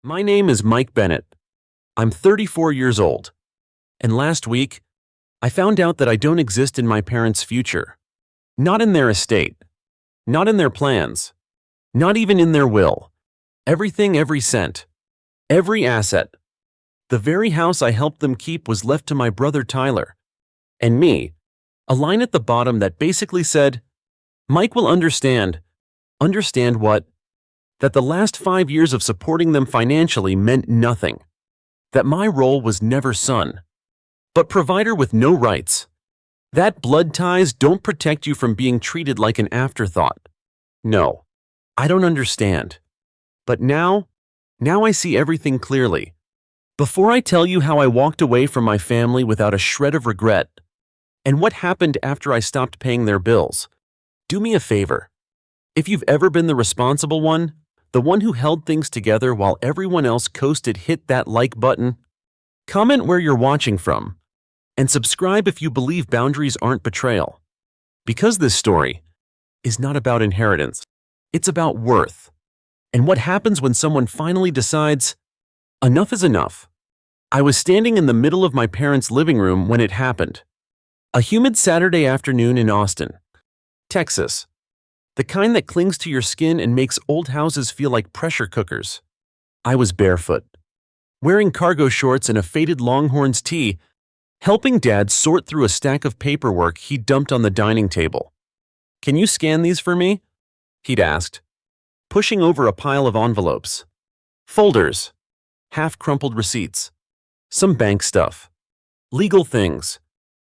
My name is Mike Bennett. I'm 34 years old. And last week, I found out that I don't exist in my parents' future. Not in their estate. Not in their plans. Not even in their will. Everything, every cent. Every asset. The very house I helped them keep was left to my brother Tyler. And me. A line at the bottom that basically said, Mike will understand. Understand what? That the last 5 years of supporting them financially meant nothing. That my role was never son, but provider with no rights. That blood ties don't protect you from being treated like an afterthought. No, I don't understand. But now I see everything clearly. Before I tell you how I walked away from my family without a shred of regret, and what happened after I stopped paying their bills, do me a favor. If you've ever been the responsible one, the one who held things together while everyone else coasted, hit that like button, comment where you're watching from, and subscribe if you believe boundaries aren't betrayal. Because this story is not about inheritance, it's about worth. And what happens when someone finally decides, enough is enough. I was standing in the middle of my parents' living room when it happened. A humid Saturday afternoon in Austin, Texas. The kind that clings to your skin and makes old houses feel like pressure cookers. I was barefoot, wearing cargo shorts and a faded Longhorns tee, helping Dad sort through a stack of paperwork he dumped on the dining table. Can you scan these for me? He'd asked, pushing over a pile of envelopes. Folders, half-crumpled receipts, some bank stuff, legal things.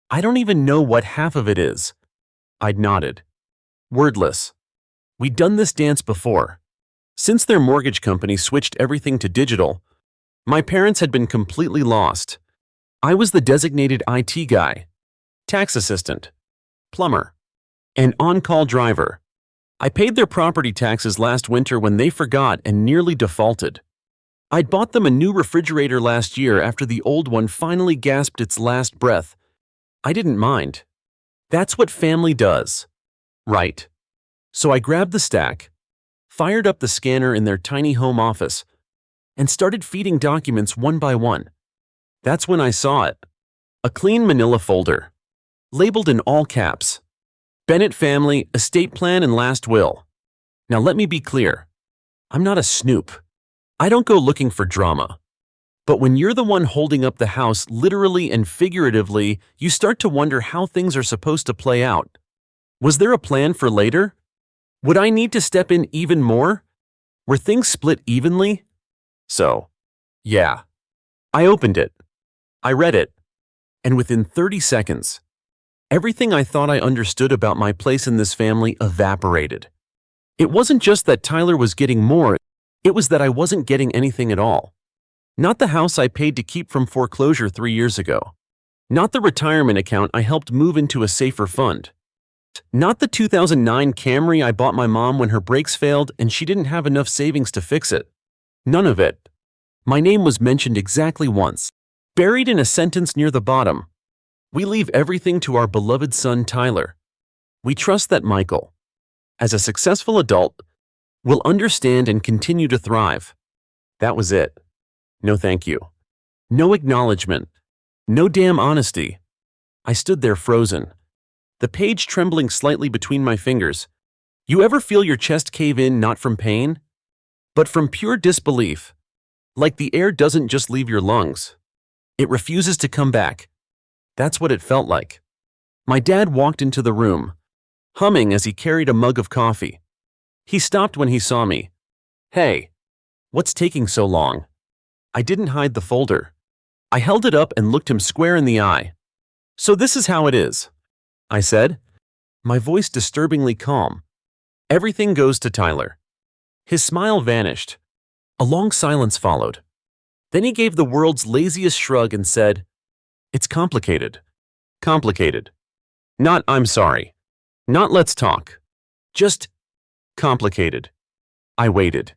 I don't even know what half of it is. I'd nodded, wordless. We'd done this dance before. Since their mortgage company switched everything to digital, my parents had been completely lost. I was the designated IT guy, tax assistant, plumber, and on-call driver. I paid their property taxes last winter when they forgot and nearly defaulted. I'd bought them a new refrigerator last year after the old one finally gasped its last breath. I didn't mind. That's what family does. Right. So I grabbed the stack, fired up the scanner in their tiny home office, and started feeding documents one by one. That's when I saw it. A clean manila folder, labeled in all caps. Bennett family, estate plan, and last will. Now let me be clear. I'm not a snoop. I don't go looking for drama. But when you're the one holding up the house literally and figuratively, you start to wonder how things are supposed to play out. Was there a plan for later? Would I need to step in even more? Were things split evenly? So, yeah. I opened it. I read it. And within 30 seconds, everything I thought I understood about my place in this family evaporated. It wasn't just that Tyler was getting more, it was that I wasn't getting anything at all. Not the house I paid to keep from foreclosure 3 years ago. Not the retirement account I helped move into a safer fund. Not the 2009 Camry I bought my mom when her brakes failed and she didn't have enough savings to fix it. None of it. My name was mentioned exactly once, buried in a sentence near the bottom. We leave everything to our beloved son Tyler. We trust that Michael, as a successful adult, will understand and continue to thrive. That was it. No thank you. No acknowledgement. No damn honesty. I stood there frozen, the page trembling slightly between my fingers. You ever feel your chest cave in not from pain, but from pure disbelief? Like the air doesn't just leave your lungs. It refuses to come back. That's what it felt like. My dad walked into the room, humming as he carried a mug of coffee. He stopped when he saw me. Hey, what's taking so long? I didn't hide the folder. I held it up and looked him square in the eye. So this is how it is, I said, my voice disturbingly calm. Everything goes to Tyler. His smile vanished. A long silence followed. Then he gave the world's laziest shrug and said, It's complicated. Complicated. Not I'm sorry. Not let's talk. Just complicated. I waited.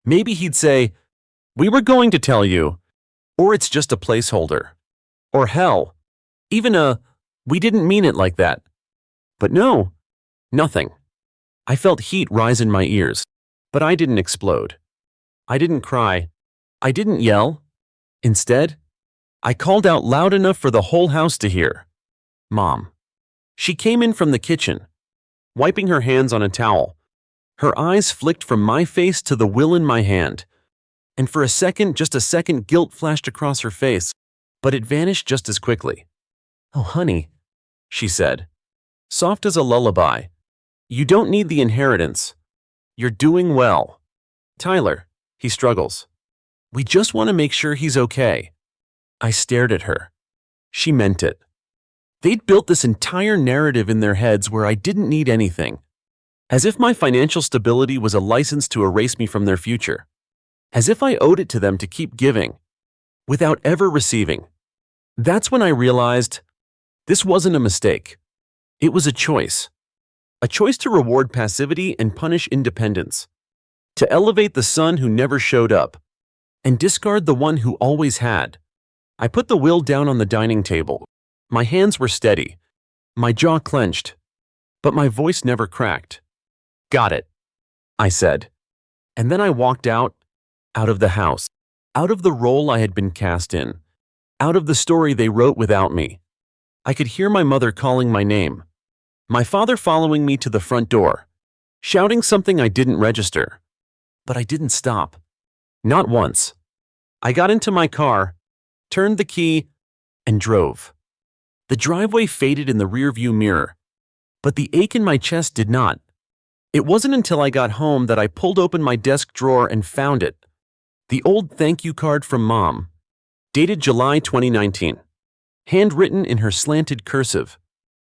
Maybe he'd say, We were going to tell you. Or it's just a placeholder. Or hell, even we didn't mean it like that. But no, nothing. I felt heat rise in my ears, but I didn't explode. I didn't cry. I didn't yell. Instead, I called out loud enough for the whole house to hear. Mom. She came in from the kitchen, wiping her hands on a towel. Her eyes flicked from my face to the will in my hand. And for a second, just a second, guilt flashed across her face, but it vanished just as quickly. Oh, honey, she said, soft as a lullaby. You don't need the inheritance. You're doing well. Tyler, he struggles. We just want to make sure he's okay. I stared at her. She meant it. They'd built this entire narrative in their heads where I didn't need anything. As if my financial stability was a license to erase me from their future. As if I owed it to them to keep giving, without ever receiving. That's when I realized this wasn't a mistake. It was a choice. A choice to reward passivity and punish independence. To elevate the son who never showed up, and discard the one who always had. I put the will down on the dining table. My hands were steady, my jaw clenched, but my voice never cracked. Got it, I said. And then I walked out of the house, out of the role I had been cast in, out of the story they wrote without me. I could hear my mother calling my name, my father following me to the front door, shouting something I didn't register. But I didn't stop. Not once. I got into my car, turned the key, and drove. The driveway faded in the rearview mirror, but the ache in my chest did not. It wasn't until I got home that I pulled open my desk drawer and found it. The old thank you card from Mom, dated July 2019, handwritten in her slanted cursive.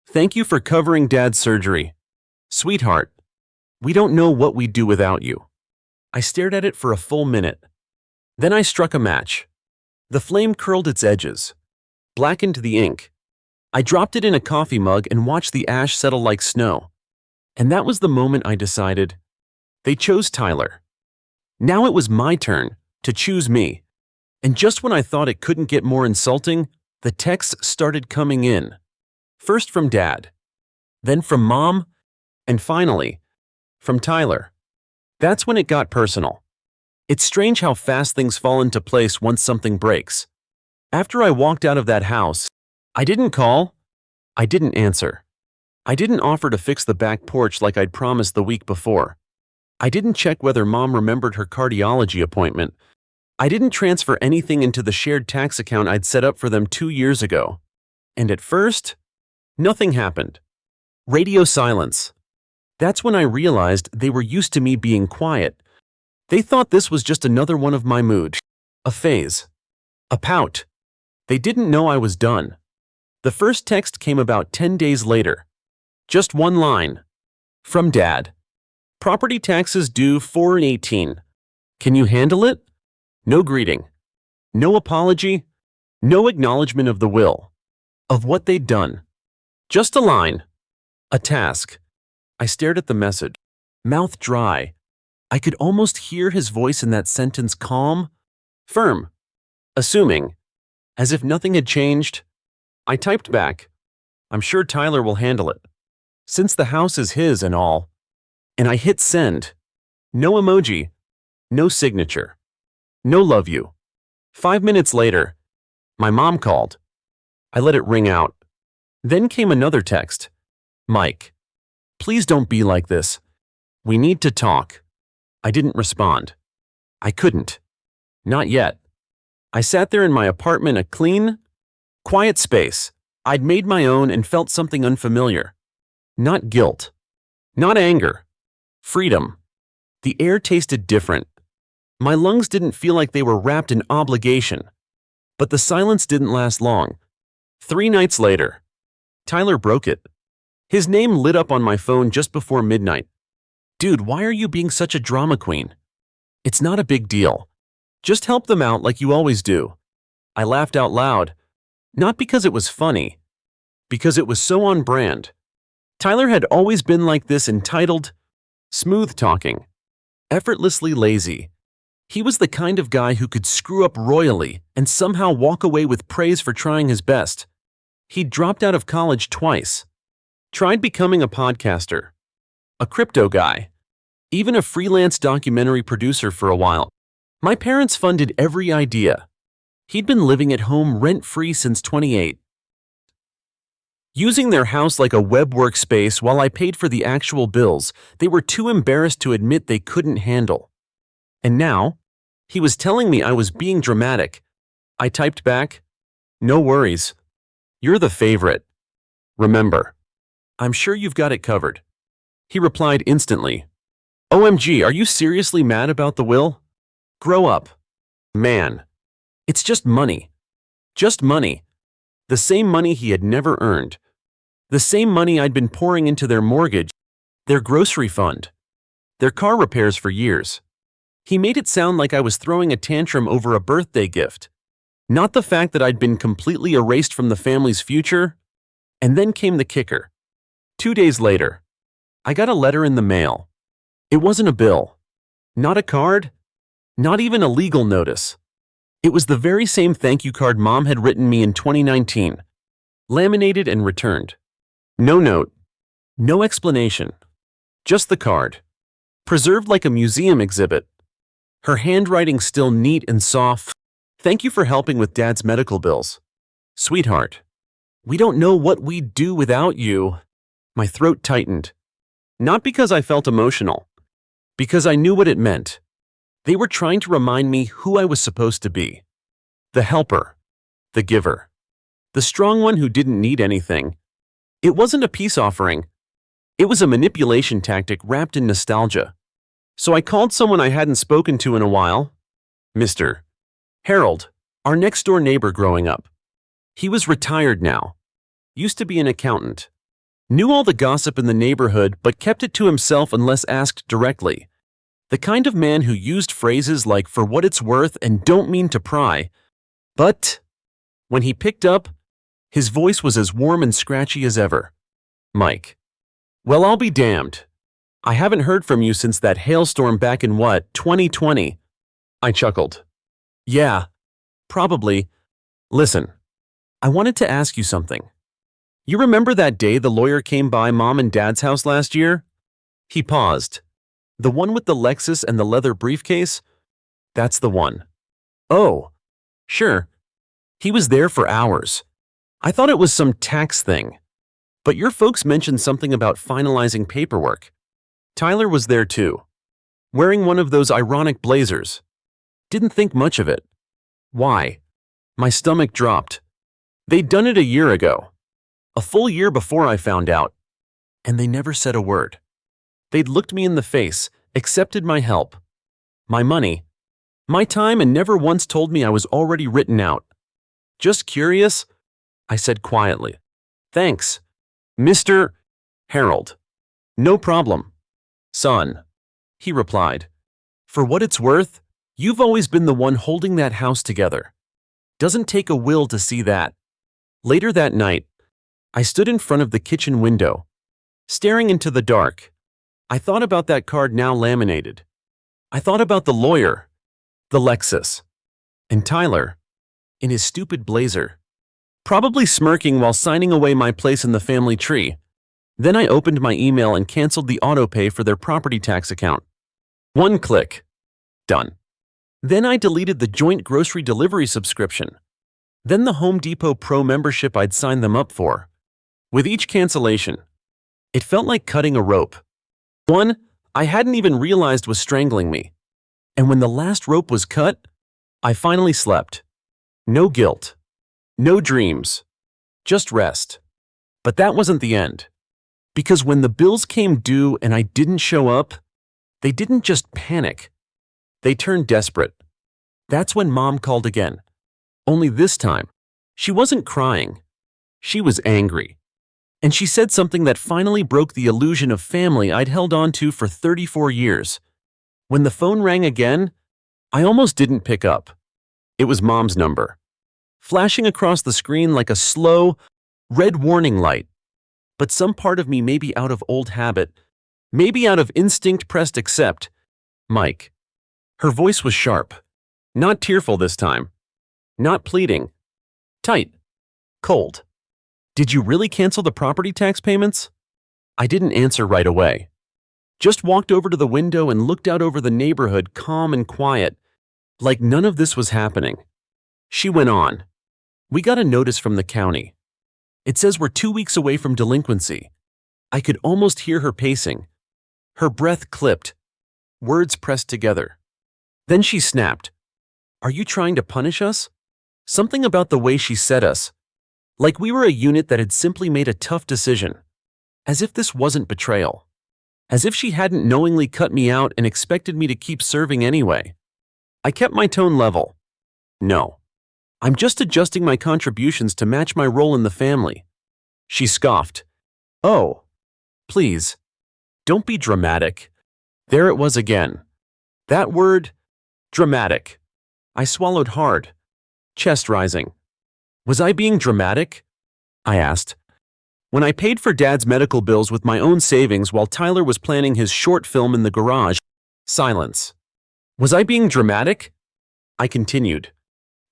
Thank you for covering Dad's surgery. Sweetheart, we don't know what we'd do without you. I stared at it for a full minute. Then I struck a match. The flame curled its edges, blackened the ink. I dropped it in a coffee mug and watched the ash settle like snow. And that was the moment I decided. They chose Tyler. Now it was my turn to choose me. And just when I thought it couldn't get more insulting, the texts started coming in. First from Dad, then from Mom, and finally, from Tyler. That's when it got personal. It's strange how fast things fall into place once something breaks. After I walked out of that house, I didn't call. I didn't answer. I didn't offer to fix the back porch like I'd promised the week before. I didn't check whether Mom remembered her cardiology appointment. I didn't transfer anything into the shared tax account I'd set up for them 2 years ago. And at first, nothing happened. Radio silence. That's when I realized they were used to me being quiet. They thought this was just another one of my moods. A phase. A pout. They didn't know I was done. The first text came about 10 days later. Just one line. From Dad. Property taxes due 4/18. Can you handle it? No greeting. No apology. No acknowledgement of the will. Of what they'd done. Just a line. A task. I stared at the message, mouth dry. I could almost hear his voice in that sentence, calm, firm, assuming, as if nothing had changed. I typed back, I'm sure Tyler will handle it, since the house is his and all. And I hit send. No emoji, no signature, no love you. 5 minutes later, my mom called. I let it ring out. Then came another text. Mike, please don't be like this. We need to talk. I didn't respond. I couldn't. Not yet. I sat there in my apartment, a clean, quiet space. I'd made my own and felt something unfamiliar. Not guilt. Not anger. Freedom. The air tasted different. My lungs didn't feel like they were wrapped in obligation. But the silence didn't last long. 3 nights later, Tyler broke it. His name lit up on my phone just before midnight. Dude, why are you being such a drama queen? It's not a big deal. Just help them out like you always do. I laughed out loud. Not because it was funny, because it was so on brand. Tyler had always been like this, entitled, smooth-talking, effortlessly lazy. He was the kind of guy who could screw up royally and somehow walk away with praise for trying his best. He'd dropped out of college twice, tried becoming a podcaster, a crypto guy, even a freelance documentary producer for a while. My parents funded every idea. He'd been living at home rent-free since 28, using their house like a web workspace while I paid for the actual bills they were too embarrassed to admit they couldn't handle. And now, he was telling me I was being dramatic. I typed back, "No worries. You're the favorite. Remember, I'm sure you've got it covered." He replied instantly, "OMG, are you seriously mad about the will? Grow up. Man, it's just money. Just money. The same money he had never earned. The same money I'd been pouring into their mortgage, their grocery fund, their car repairs for years." He made it sound like I was throwing a tantrum over a birthday gift, not the fact that I'd been completely erased from the family's future. And then came the kicker. 2 days later, I got a letter in the mail. It wasn't a bill, not a card, not even a legal notice. It was the very same thank you card Mom had written me in 2019, laminated and returned. No note, no explanation, just the card, preserved like a museum exhibit. Her handwriting still neat and soft. "Thank you for helping with Dad's medical bills. Sweetheart, we don't know what we'd do without you." My throat tightened. Not because I felt emotional, because I knew what it meant. They were trying to remind me who I was supposed to be. The helper, the giver, the strong one who didn't need anything. It wasn't a peace offering. It was a manipulation tactic wrapped in nostalgia. So I called someone I hadn't spoken to in a while. Mr. Harold, our next-door neighbor growing up. He was retired now. Used to be an accountant. Knew all the gossip in the neighborhood but kept it to himself unless asked directly. The kind of man who used phrases like "for what it's worth" and "don't mean to pry." But when he picked up, his voice was as warm and scratchy as ever. "Mike. Well, I'll be damned. I haven't heard from you since that hailstorm back in 2020? I chuckled. "Yeah, probably. Listen, I wanted to ask you something. You remember that day the lawyer came by Mom and Dad's house last year?" He paused. "The one with the Lexus and the leather briefcase?" "That's the one." "Oh, sure. He was there for hours. I thought it was some tax thing. But your folks mentioned something about finalizing paperwork. Tyler was there too, wearing one of those ironic blazers. Didn't think much of it." "Why?" My stomach dropped. They'd done it a year ago. A full year before I found out. And they never said a word. They'd looked me in the face, accepted my help, my money, my time, and never once told me I was already written out. "Just curious," I said quietly. "Thanks, Mr. Harold." "No problem, son," he replied. "For what it's worth, you've always been the one holding that house together. Doesn't take a will to see that." Later that night, I stood in front of the kitchen window, staring into the dark. I thought about that card now laminated. I thought about the lawyer, the Lexus, and Tyler, in his stupid blazer, probably smirking while signing away my place in the family tree. Then I opened my email and canceled the autopay for their property tax account. One click. Done. Then I deleted the joint grocery delivery subscription. Then the Home Depot Pro membership I'd signed them up for. With each cancellation, it felt like cutting a rope. One I hadn't even realized was strangling me. And when the last rope was cut, I finally slept. No guilt. No dreams. Just rest. But that wasn't the end. Because when the bills came due and I didn't show up, they didn't just panic. They turned desperate. That's when Mom called again. Only this time, she wasn't crying. She was angry. And she said something that finally broke the illusion of family I'd held on to for 34 years. When the phone rang again, I almost didn't pick up. It was Mom's number, flashing across the screen like a slow, red warning light. But some part of me, maybe out of old habit, maybe out of instinct, pressed accept. "Mike." Her voice was sharp, not tearful this time, not pleading, tight, cold. "Did you really cancel the property tax payments?" I didn't answer right away. Just walked over to the window and looked out over the neighborhood, calm and quiet. Like none of this was happening. She went on. We got a notice from the county. It says we're 2 weeks away from delinquency. I could almost hear her pacing. Her breath clipped, words pressed together. Then she snapped. Are you trying to punish us? Something about the way she said us. Like we were a unit that had simply made a tough decision. As if this wasn't betrayal. As if she hadn't knowingly cut me out and expected me to keep serving anyway. I kept my tone level. No. I'm just adjusting my contributions to match my role in the family. She scoffed. Oh. Please. Don't be dramatic. There it was again. That word, dramatic. I swallowed hard, chest rising. Was I being dramatic? I asked. When I paid for Dad's medical bills with my own savings while Tyler was planning his short film in the garage, silence. Was I being dramatic? I continued.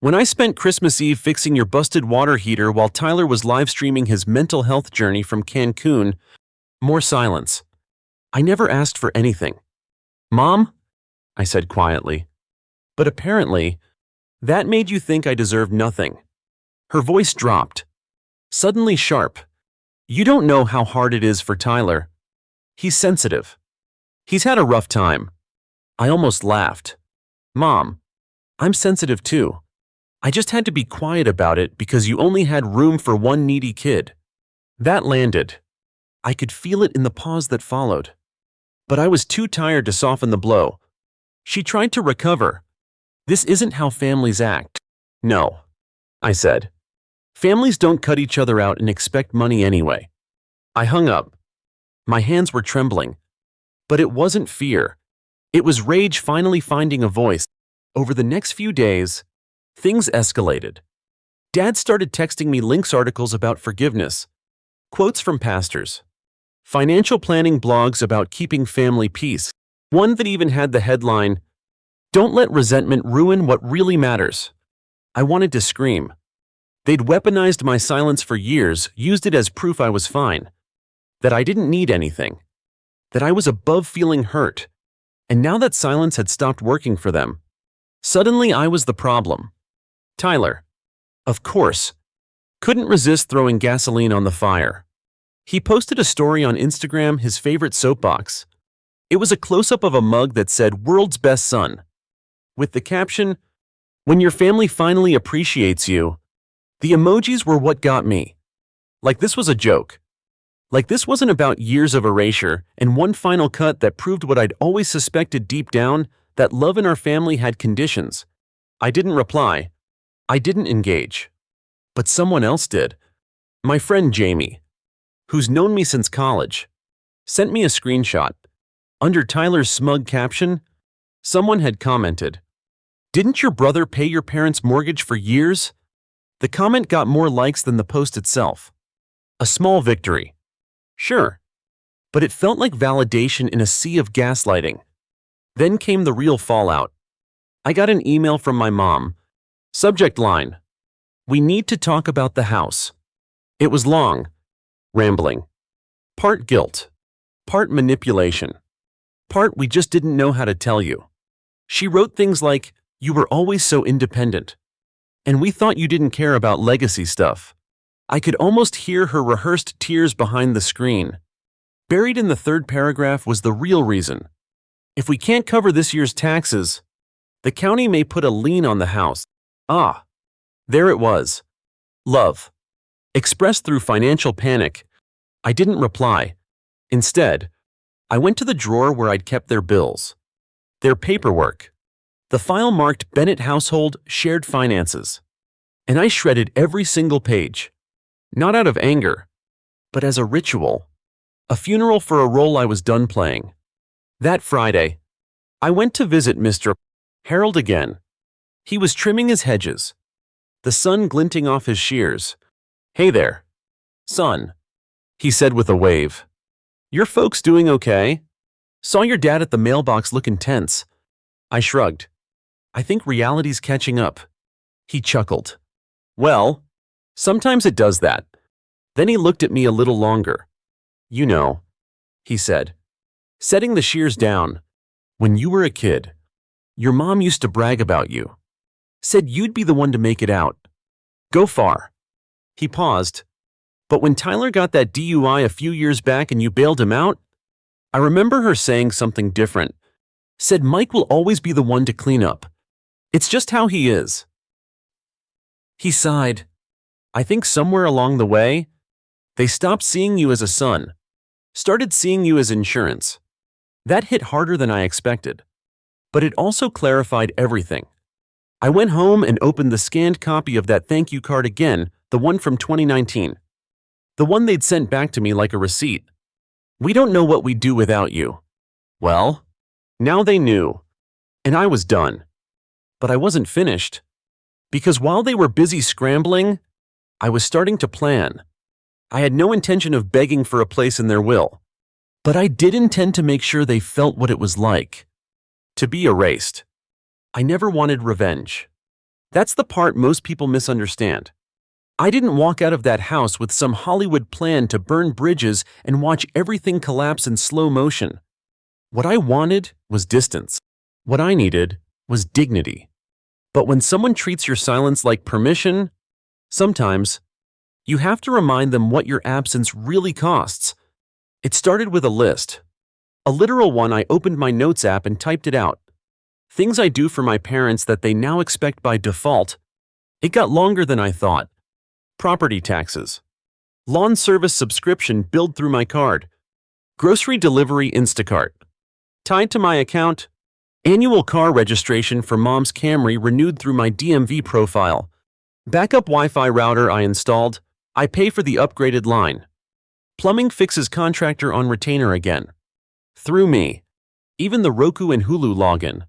When I spent Christmas Eve fixing your busted water heater while Tyler was live streaming his mental health journey from Cancun, more silence. I never asked for anything. Mom? I said quietly. But apparently, that made you think I deserved nothing. Her voice dropped. Suddenly sharp. You don't know how hard it is for Tyler. He's sensitive. He's had a rough time. I almost laughed. Mom, I'm sensitive too. I just had to be quiet about it because you only had room for one needy kid. That landed. I could feel it in the pause that followed. But I was too tired to soften the blow. She tried to recover. This isn't how families act. No, I said. Families don't cut each other out and expect money anyway. I hung up. My hands were trembling. But it wasn't fear. It was rage finally finding a voice. Over the next few days, things escalated. Dad started texting me links articles about forgiveness, quotes from pastors, financial planning blogs about keeping family peace, one that even had the headline, "Don't let resentment ruin what really matters." I wanted to scream. They'd weaponized my silence for years, used it as proof I was fine, that I didn't need anything, that I was above feeling hurt. And now that silence had stopped working for them, suddenly I was the problem. Tyler, of course, couldn't resist throwing gasoline on the fire. He posted a story on Instagram, his favorite soapbox. It was a close-up of a mug that said, "World's Best Son," with the caption, "When your family finally appreciates you." The emojis were what got me. Like this was a joke. Like this wasn't about years of erasure and one final cut that proved what I'd always suspected deep down, that love in our family had conditions. I didn't reply. I didn't engage. But someone else did. My friend Jamie, who's known me since college, sent me a screenshot. Under Tyler's smug caption, someone had commented, "Didn't your brother pay your parents' mortgage for years?" The comment got more likes than the post itself. A small victory. Sure. But it felt like validation in a sea of gaslighting. Then came the real fallout. I got an email from my mom. Subject line, "We need to talk about the house." It was long, rambling. Part guilt, part manipulation, part we just didn't know how to tell you. She wrote things like, "You were always so independent. And we thought you didn't care about legacy stuff." I could almost hear her rehearsed tears behind the screen. Buried in the third paragraph was the real reason. "If we can't cover this year's taxes, the county may put a lien on the house." Ah, there it was. Love. Expressed through financial panic. I didn't reply. Instead, I went to the drawer where I'd kept their bills. Their paperwork. The file marked Bennett Household Shared Finances. And I shredded every single page. Not out of anger, but as a ritual. A funeral for a role I was done playing. That Friday, I went to visit Mr. Harold again. He was trimming his hedges, the sun glinting off his shears. "Hey there, son," he said with a wave. "Your folks doing okay? Saw your dad at the mailbox looking tense." I shrugged. "I think reality's catching up." He chuckled. "Well, sometimes it does that." Then he looked at me a little longer. "You know," he said, setting the shears down, "when you were a kid, Your mom used to brag about you. Said you'd be the one to make it out. Go far." He paused. "But when Tyler got that DUI a few years back and you bailed him out, I remember her saying something different. Said Mike will always be the one to clean up. It's just how he is." He sighed. "I think somewhere along the way, they stopped seeing you as a son, started seeing you as insurance. That hit harder than I expected. But it also clarified everything. I went home and opened the scanned copy of that thank you card again, the one from 2019. The one they'd sent back to me like a receipt. 'We don't know what we'd do without you.' Well, now they knew, and I was done. But I wasn't finished. Because while they were busy scrambling, I was starting to plan. I had no intention of begging for a place in their will. But I did intend to make sure they felt what it was like to be erased. I never wanted revenge. That's the part most people misunderstand. I didn't walk out of that house with some Hollywood plan to burn bridges and watch everything collapse in slow motion. What I wanted was distance. What I needed was dignity. But when someone treats your silence like permission, sometimes you have to remind them what your absence really costs. It started with a list. A literal one. I opened my notes app and typed it out. Things I do for my parents that they now expect by default. It got longer than I thought. Property taxes. Lawn service subscription billed through my card. Grocery delivery Instacart. Tied to my account. Annual car registration for mom's Camry renewed through my DMV profile. Backup Wi-Fi router I installed. I pay for the upgraded line. Plumbing fixes contractor on retainer again. Through me. Even the Roku and Hulu login.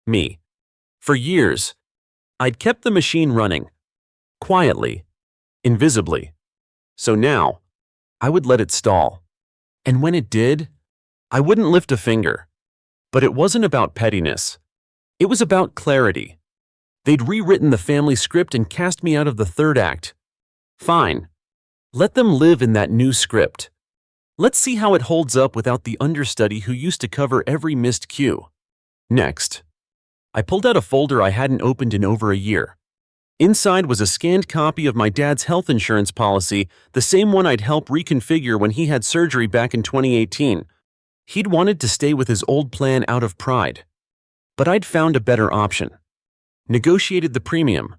Me. For years, I'd kept the machine running. Quietly. Invisibly. So now, I would let it stall. And when it did, I wouldn't lift a finger. But it wasn't about pettiness. It was about clarity. They'd rewritten the family script and cast me out of the third act. Fine. Let them live in that new script. Let's see how it holds up without the understudy who used to cover every missed cue. Next, I pulled out a folder I hadn't opened in over a year. Inside was a scanned copy of my dad's health insurance policy, the same one I'd helped reconfigure when he had surgery back in 2018. He'd wanted to stay with his old plan out of pride. But I'd found a better option. Negotiated the premium.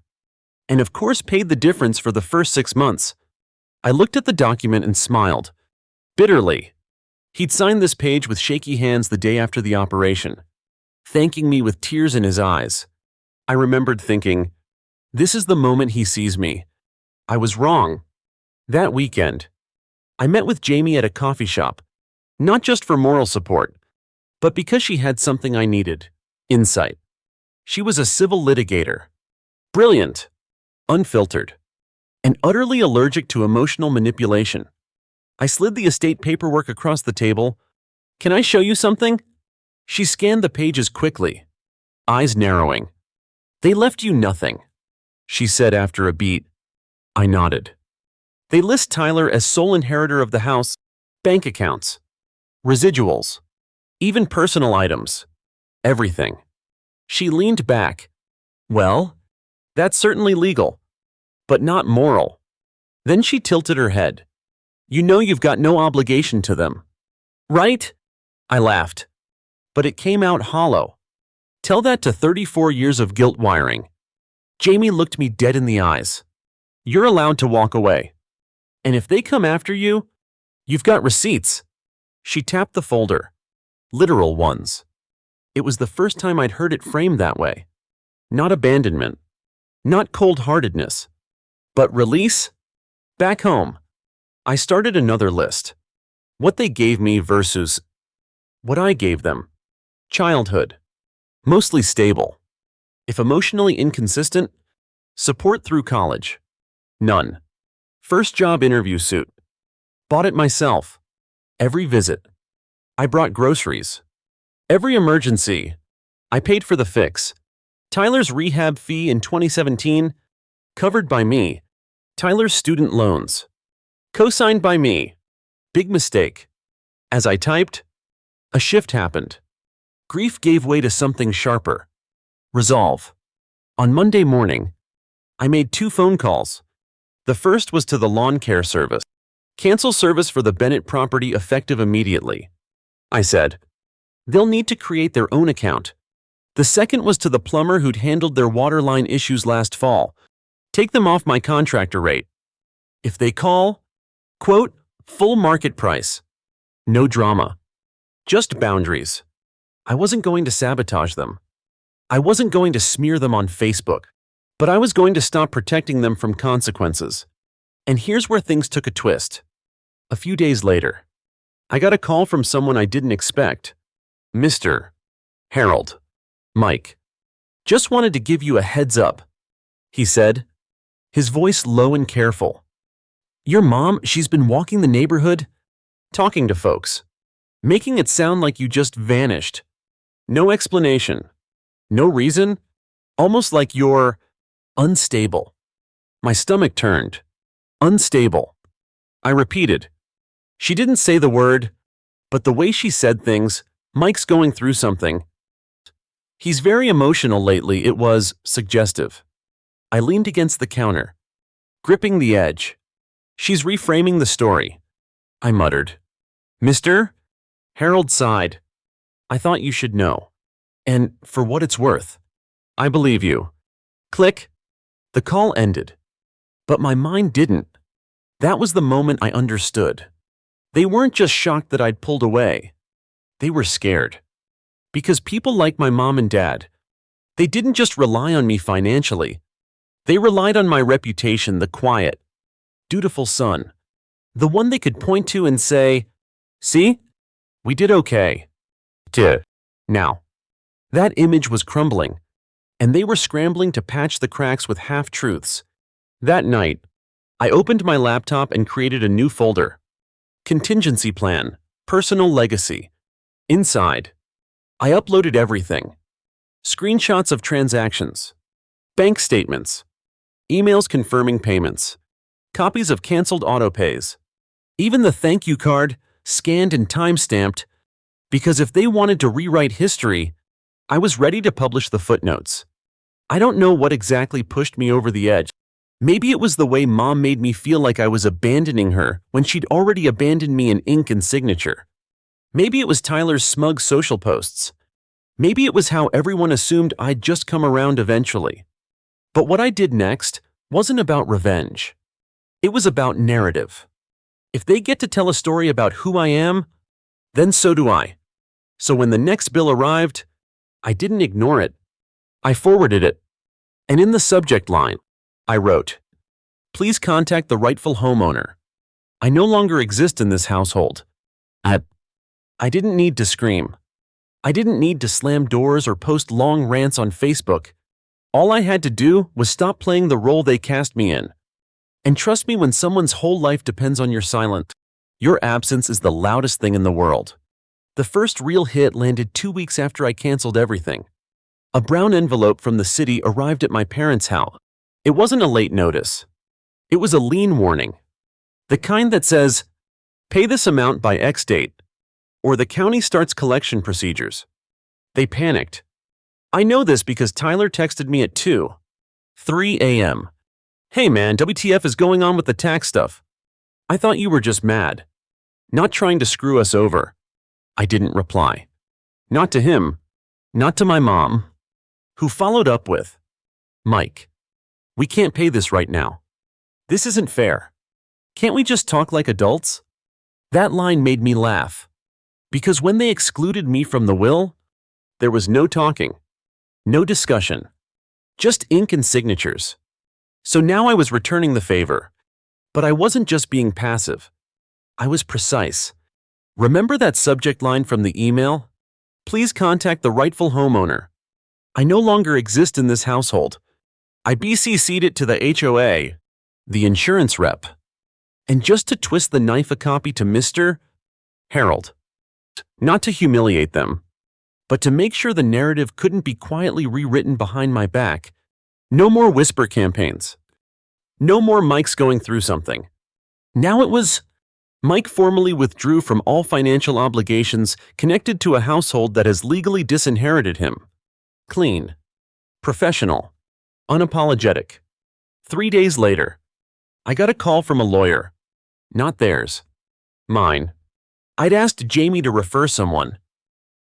And of course paid the difference for the first 6 months. I looked at the document and smiled. Bitterly. He'd signed this page with shaky hands the day after the operation, thanking me with tears in his eyes. I remembered thinking, this is the moment he sees me. I was wrong. That weekend, I met with Jamie at a coffee shop, not just for moral support, but because she had something I needed, insight. She was a civil litigator. Brilliant, unfiltered, and utterly allergic to emotional manipulation. I slid the estate paperwork across the table. Can I show you something? She scanned the pages quickly, eyes narrowing. They left you nothing, she said after a beat. I nodded. They list Tyler as sole inheritor of the house, bank accounts, residuals, even personal items, everything. She leaned back. Well, that's certainly legal, but not moral. Then she tilted her head. You know you've got no obligation to them, right? I laughed, but it came out hollow. Tell that to 34 years of guilt wiring. Jamie looked me dead in the eyes. You're allowed to walk away. And if they come after you, you've got receipts. She tapped the folder. Literal ones. It was the first time I'd heard it framed that way. Not abandonment. Not cold-heartedness. But release? Back home, I started another list. What they gave me versus what I gave them. Childhood. Mostly stable. If emotionally inconsistent, support through college. None. First job interview suit. Bought it myself. Every visit. I brought groceries. Every emergency. I paid for the fix. Tyler's rehab fee in 2017, covered by me. Tyler's student loans. Co-signed by me. Big mistake. As I typed, a shift happened. Grief gave way to something sharper. Resolve. On Monday morning, I made 2 phone calls. The first was to the lawn care service. Cancel service for the Bennett property effective immediately. I said. They'll need to create their own account. The second was to the plumber who'd handled their water line issues last fall. Take them off my contractor rate. If they call, quote, full market price. No drama. Just boundaries. I wasn't going to sabotage them. I wasn't going to smear them on Facebook. But I was going to stop protecting them from consequences. And here's where things took a twist. A few days later, I got a call from someone I didn't expect. Mr. Harold. Mike. Just wanted to give you a heads up, he said, his voice low and careful. Your mom, she's been walking the neighborhood, talking to folks, making it sound like you just vanished. No explanation. No reason. Almost like you're unstable. My stomach turned. Unstable. I repeated. She didn't say the word, but the way she said things, Mike's going through something. He's very emotional lately, it was suggestive. I leaned against the counter, gripping the edge. She's reframing the story. I muttered. Mister? Harold sighed. I thought you should know. And for what it's worth, I believe you. Click. The call ended. But my mind didn't. That was the moment I understood. They weren't just shocked that I'd pulled away. They were scared. Because people like my mom and dad, they didn't just rely on me financially. They relied on my reputation, the quiet, dutiful son. The one they could point to and say, see? We did okay. Now, that image was crumbling, and they were scrambling to patch the cracks with half-truths. That night, I opened my laptop and created a new folder. Contingency plan, personal legacy. Inside, I uploaded everything. Screenshots of transactions, bank statements, emails confirming payments, copies of canceled autopays, even the thank you card, scanned and time-stamped, because if they wanted to rewrite history, I was ready to publish the footnotes. I don't know what exactly pushed me over the edge. Maybe it was the way Mom made me feel like I was abandoning her when she'd already abandoned me in ink and signature. Maybe it was Tyler's smug social posts. Maybe it was how everyone assumed I'd just come around eventually. But what I did next wasn't about revenge. It was about narrative. If they get to tell a story about who I am, then so do I. So when the next bill arrived, I didn't ignore it. I forwarded it. And in the subject line, I wrote, "Please contact the rightful homeowner. I no longer exist in this household." I didn't need to scream. I didn't need to slam doors or post long rants on Facebook. All I had to do was stop playing the role they cast me in. And trust me, when someone's whole life depends on your silence, your absence is the loudest thing in the world. The first real hit landed 2 weeks after I canceled everything. A brown envelope from the city arrived at my parents' house. It wasn't a late notice. It was a lien warning. The kind that says, pay this amount by X date, or the county starts collection procedures. They panicked. I know this because Tyler texted me at 2:03 a.m. Hey man, WTF is going on with the tax stuff? I thought you were just mad. Not trying to screw us over. I didn't reply. Not to him. Not to my mom. Who followed up with, Mike, we can't pay this right now. This isn't fair. Can't we just talk like adults? That line made me laugh. Because when they excluded me from the will, there was no talking, no discussion, just ink and signatures. So now I was returning the favor. But I wasn't just being passive. I was precise. Remember that subject line from the email? Please contact the rightful homeowner. I no longer exist in this household. I BCC'd it to the HOA, the insurance rep. And just to twist the knife, a copy to Mr. Harold. Not to humiliate them, but to make sure the narrative couldn't be quietly rewritten behind my back. No more whisper campaigns. No more Mike's going through something. Now it was, Mike formally withdrew from all financial obligations connected to a household that has legally disinherited him. Clean. professional, unapologetic. 3 days later, I got a call from a lawyer. Not theirs. Mine. I'd asked Jamie to refer someone.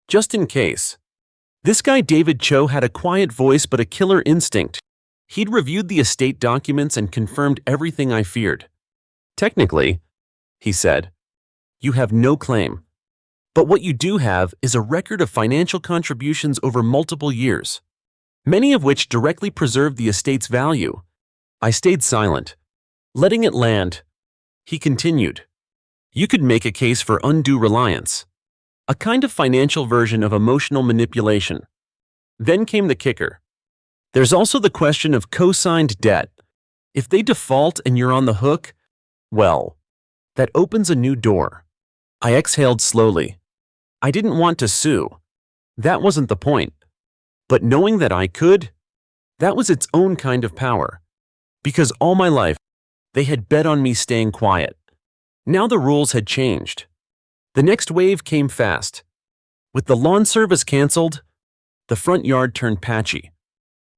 Just in case. This guy David Cho had a quiet voice but a killer instinct. He'd reviewed the estate documents and confirmed everything I feared. Technically, he said, you have no claim. But what you do have is a record of financial contributions over multiple years, many of which directly preserve the estate's value. I stayed silent, letting it land. He continued, you could make a case for undue reliance, a kind of financial version of emotional manipulation. Then came the kicker. There's also the question of co-signed debt. If they default and you're on the hook, well, that opens a new door. I exhaled slowly. I didn't want to sue. That wasn't the point. But knowing that I could, that was its own kind of power. Because all my life, they had bet on me staying quiet. Now the rules had changed. The next wave came fast. With the lawn service canceled, the front yard turned patchy.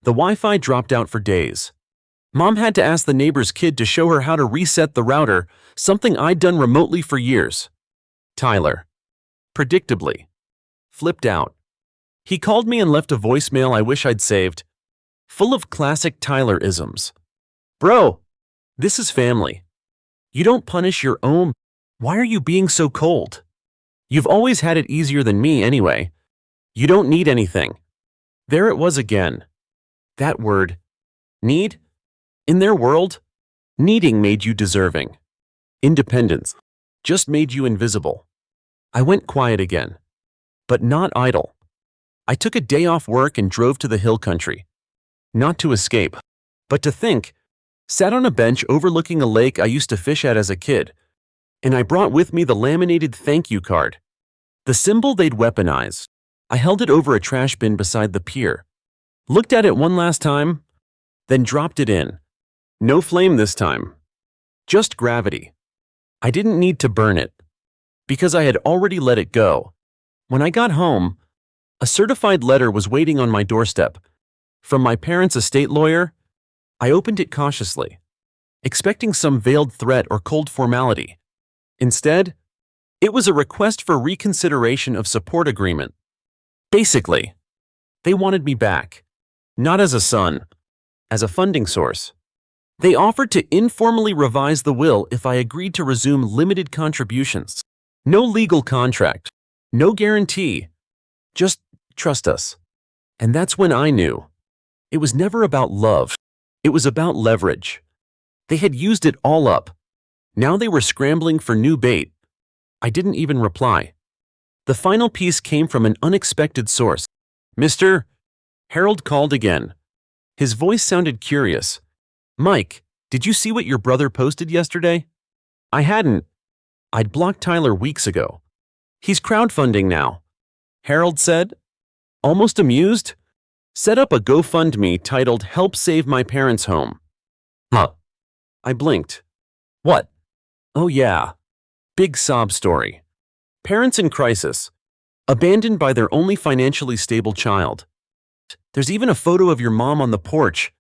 The Wi-Fi dropped out for days. Mom had to ask the neighbor's kid to show her how to reset the router, something I'd done remotely for years. Tyler, predictably, flipped out. He called me and left a voicemail I wish I'd saved, full of classic Tyler-isms. Bro, this is family. You don't punish your own. Why are you being so cold? You've always had it easier than me anyway. You don't need anything. There it was again. That word, need. In their world, needing made you deserving. Independence just made you invisible. I went quiet again, but not idle. I took a day off work and drove to the hill country. Not to escape, but to think. Sat on a bench overlooking a lake I used to fish at as a kid, and I brought with me the laminated thank you card. The symbol they'd weaponized. I held it over a trash bin beside the pier. Looked at it one last time, then dropped it in. No flame this time. Just gravity. I didn't need to burn it, because I had already let it go. When I got home, a certified letter was waiting on my doorstep. From my parents' estate lawyer. I opened it cautiously, expecting some veiled threat or cold formality. Instead, it was a request for reconsideration of support agreement. Basically, they wanted me back, not as a son, as a funding source. They offered to informally revise the will if I agreed to resume limited contributions. No legal contract, no guarantee, just trust us. And that's when I knew. It was never about love. It was about leverage. They had used it all up. Now they were scrambling for new bait. I didn't even reply. The final piece came from an unexpected source. Mr. Harold called again. His voice sounded curious. Mike, did you see what your brother posted yesterday? I hadn't. I'd blocked Tyler weeks ago. He's crowdfunding now, Harold said, almost amused. Set up a GoFundMe titled Help Save My Parents' Home. Huh. I blinked. What? Oh yeah. Big sob story. Parents in crisis. Abandoned by their only financially stable child. There's even a photo of your mom on the porch,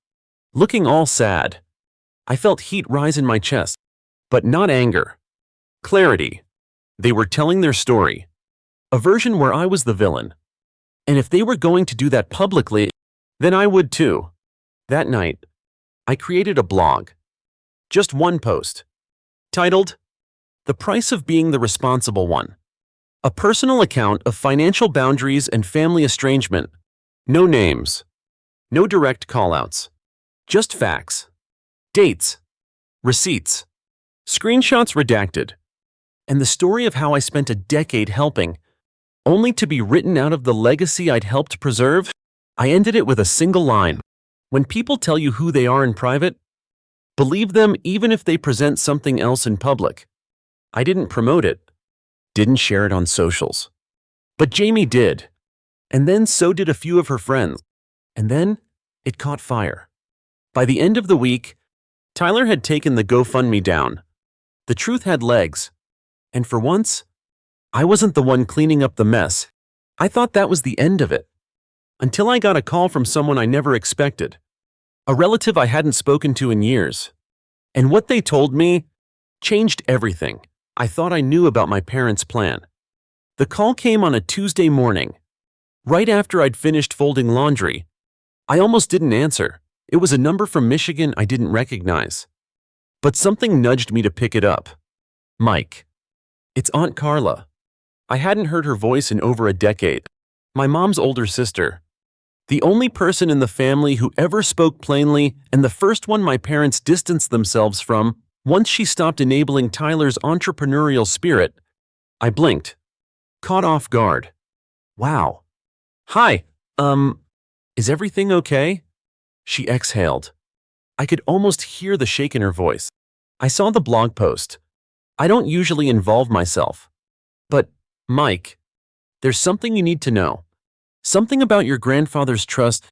looking all sad. I felt heat rise in my chest, but not anger. Clarity. They were telling their story. A version where I was the villain. And if they were going to do that publicly, then I would too. That night, I created a blog. Just one post. Titled, The Price of Being the Responsible One. A personal account of financial boundaries and family estrangement. No names. No direct callouts. Just facts. Dates. Receipts. Screenshots redacted. And the story of how I spent a decade helping, only to be written out of the legacy I'd helped preserve. I ended it with a single line. When people tell you who they are in private, believe them even if they present something else in public. I didn't promote it, didn't share it on socials. But Jamie did. And then so did a few of her friends. And then it caught fire. By the end of the week, Tyler had taken the GoFundMe down. The truth had legs. And for once, I wasn't the one cleaning up the mess. I thought that was the end of it. Until I got a call from someone I never expected. A relative I hadn't spoken to in years. And what they told me changed everything I thought I knew about my parents' plan. The call came on a Tuesday morning, right after I'd finished folding laundry. I almost didn't answer. It was a number from Michigan I didn't recognize. But something nudged me to pick it up. Mike. It's Aunt Carla. I hadn't heard her voice in over a decade. My mom's older sister. The only person in the family who ever spoke plainly and the first one my parents distanced themselves from once she stopped enabling Tyler's entrepreneurial spirit. I blinked, caught off guard. Wow. Hi, is everything okay? She exhaled. I could almost hear the shake in her voice. I saw the blog post. I don't usually involve myself. But, Mike, there's something you need to know. Something about your grandfather's trust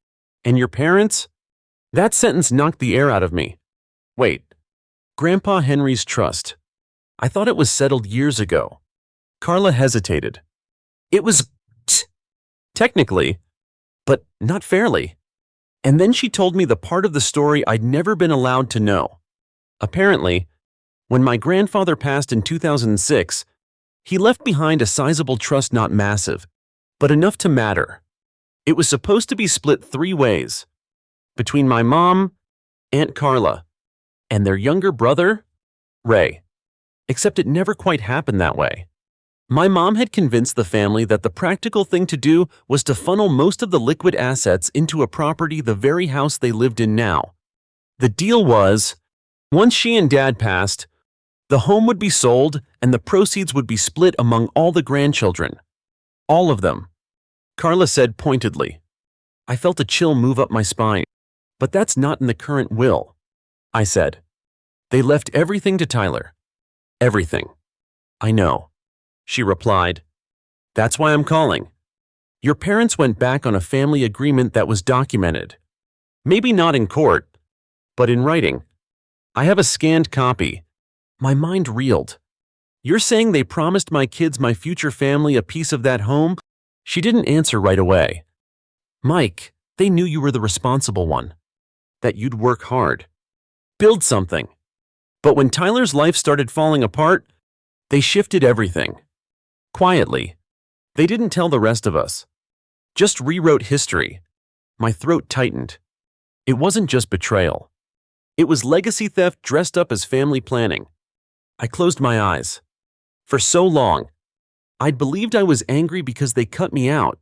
and your parents? That sentence knocked the air out of me. Wait, Grandpa Henry's trust. I thought it was settled years ago. Carla hesitated. It was technically, but not fairly. And then she told me the part of the story I'd never been allowed to know. Apparently, when my grandfather passed in 2006, he left behind a sizable trust, not massive, but enough to matter. It was supposed to be split 3 ways. Between my mom, Aunt Carla, and their younger brother, Ray. Except it never quite happened that way. My mom had convinced the family that the practical thing to do was to funnel most of the liquid assets into a property, the very house they lived in now. The deal was, once she and Dad passed, the home would be sold and the proceeds would be split among all the grandchildren. All of them. Carla said pointedly. I felt a chill move up my spine. But that's not in the current will, I said. They left everything to Tyler. Everything. I know, she replied. That's why I'm calling. Your parents went back on a family agreement that was documented. Maybe not in court, but in writing. I have a scanned copy. My mind reeled. You're saying they promised my kids, my future family, a piece of that home? She didn't answer right away. Mike, they knew you were the responsible one. That you'd work hard. Build something. But when Tyler's life started falling apart, they shifted everything. Quietly. They didn't tell the rest of us. Just rewrote history. My throat tightened. It wasn't just betrayal. It was legacy theft dressed up as family planning. I closed my eyes. For so long, I'd believed I was angry because they cut me out.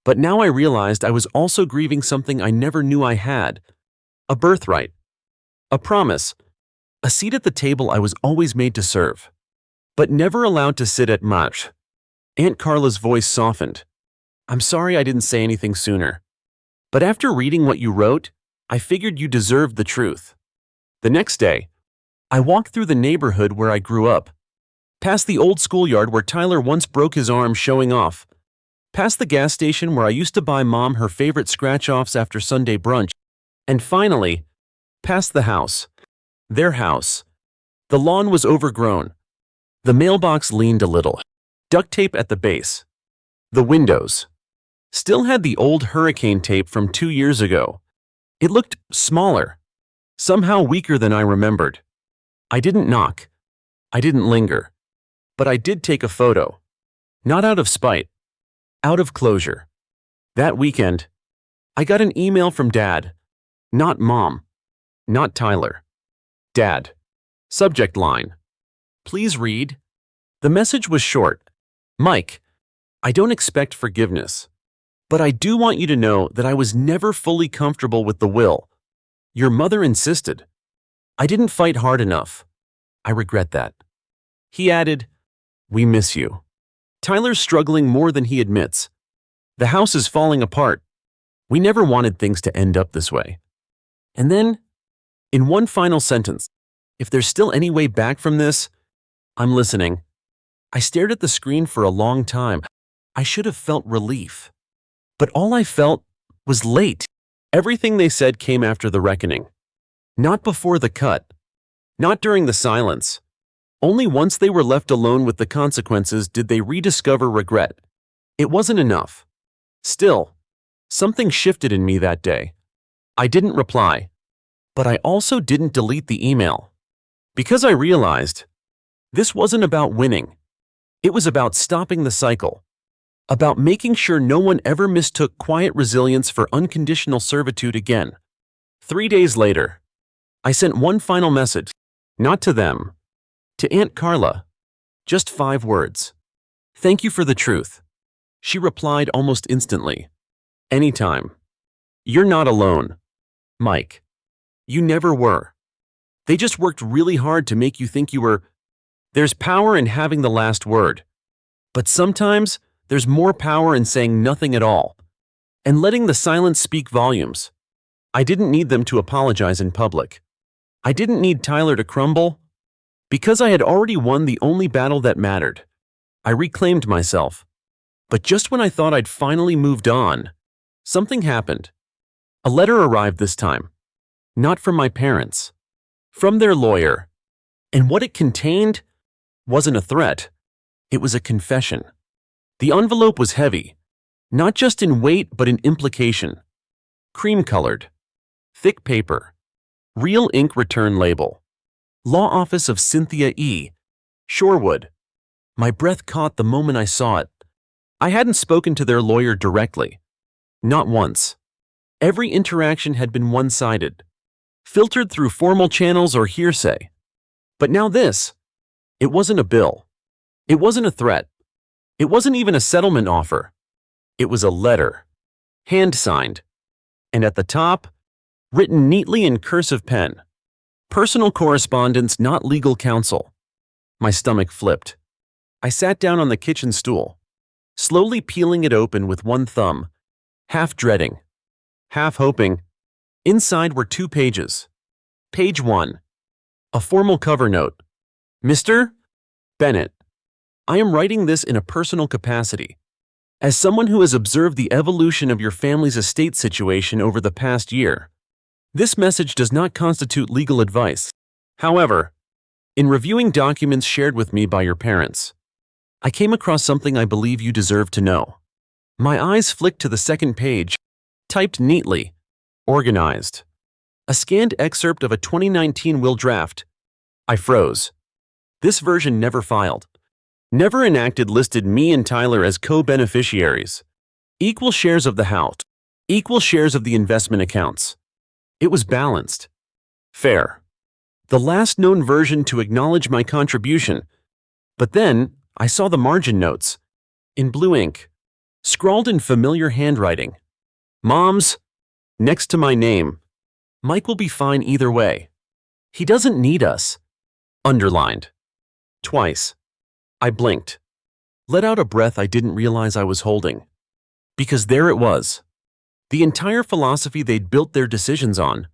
But now I realized I was also grieving something I never knew I had. A birthright. A promise. A seat at the table I was always made to serve. But never allowed to sit at much. Aunt Carla's voice softened. I'm sorry I didn't say anything sooner. But after reading what you wrote, I figured you deserved the truth. The next day, I walked through the neighborhood where I grew up. Past the old schoolyard where Tyler once broke his arm showing off. Past the gas station where I used to buy Mom her favorite scratch-offs after Sunday brunch. And finally, past the house. Their house. The lawn was overgrown. The mailbox leaned a little. Duct tape at the base. The windows still had the old hurricane tape from 2 years ago. It looked smaller. Somehow weaker than I remembered. I didn't knock. I didn't linger. But I did take a photo. Not out of spite. Out of closure. That weekend, I got an email from Dad. Not Mom. Not Tyler. Dad. Subject line. Please read. The message was short. Mike, I don't expect forgiveness. But I do want you to know that I was never fully comfortable with the will. Your mother insisted. I didn't fight hard enough. I regret that. He added, we miss you. Tyler's struggling more than he admits. The house is falling apart. We never wanted things to end up this way. And then, in one final sentence, if there's still any way back from this, I'm listening. I stared at the screen for a long time. I should have felt relief. But all I felt was late. Everything they said came after the reckoning. Not before the cut. Not during the silence. Only once they were left alone with the consequences did they rediscover regret. It wasn't enough. Still, Something shifted in me that day. I didn't reply, but I also didn't delete the email. Because I realized this wasn't about winning. It was about stopping the cycle, about making sure no one ever mistook quiet resilience for unconditional servitude again. 3 days later, I sent one final message, not to them, to Aunt Carla. Just 5 words. Thank you for the truth. She replied almost instantly. Anytime. You're not alone, Mike. You never were. They just worked really hard to make you think you were. There's power in having the last word. But sometimes there's more power in saying nothing at all and letting the silence speak volumes. I didn't need them to apologize in public. I didn't need Tyler to crumble. Because I had already won the only battle that mattered, I reclaimed myself. But just when I thought I'd finally moved on, something happened. A letter arrived this time. Not from my parents. From their lawyer. And what it contained wasn't a threat. It was a confession. The envelope was heavy, not just in weight but in implication. Cream-colored. Thick paper. Real ink return label. Law Office of Cynthia E. Shorewood. My breath caught the moment I saw it. I hadn't spoken to their lawyer directly. Not once. Every interaction had been one-sided, filtered through formal channels or hearsay. But now this. It wasn't a bill. It wasn't a threat. It wasn't even a settlement offer. It was a letter. Hand-signed. And at the top, written neatly in cursive pen. Personal correspondence, not legal counsel. My stomach flipped. I sat down on the kitchen stool, slowly peeling it open with one thumb, half dreading, half hoping. Inside were 2 pages. Page 1. A formal cover note. Mr. Bennett, I am writing this in a personal capacity. As someone who has observed the evolution of your family's estate situation over the past year, this message does not constitute legal advice. However, in reviewing documents shared with me by your parents, I came across something I believe you deserve to know. My eyes flicked to the second page, typed neatly, organized. A scanned excerpt of a 2019 will draft. I froze. This version never filed. Never enacted listed me and Tyler as co-beneficiaries. Equal shares of the house. Equal shares of the investment accounts. It was balanced. Fair. The last known version to acknowledge my contribution. But then, I saw the margin notes. In blue ink. Scrawled in familiar handwriting. Mom's. Next to my name. Mike will be fine either way. He doesn't need us. Underlined. Twice. I blinked. Let out a breath I didn't realize I was holding. Because there it was. The entire philosophy they'd built their decisions on.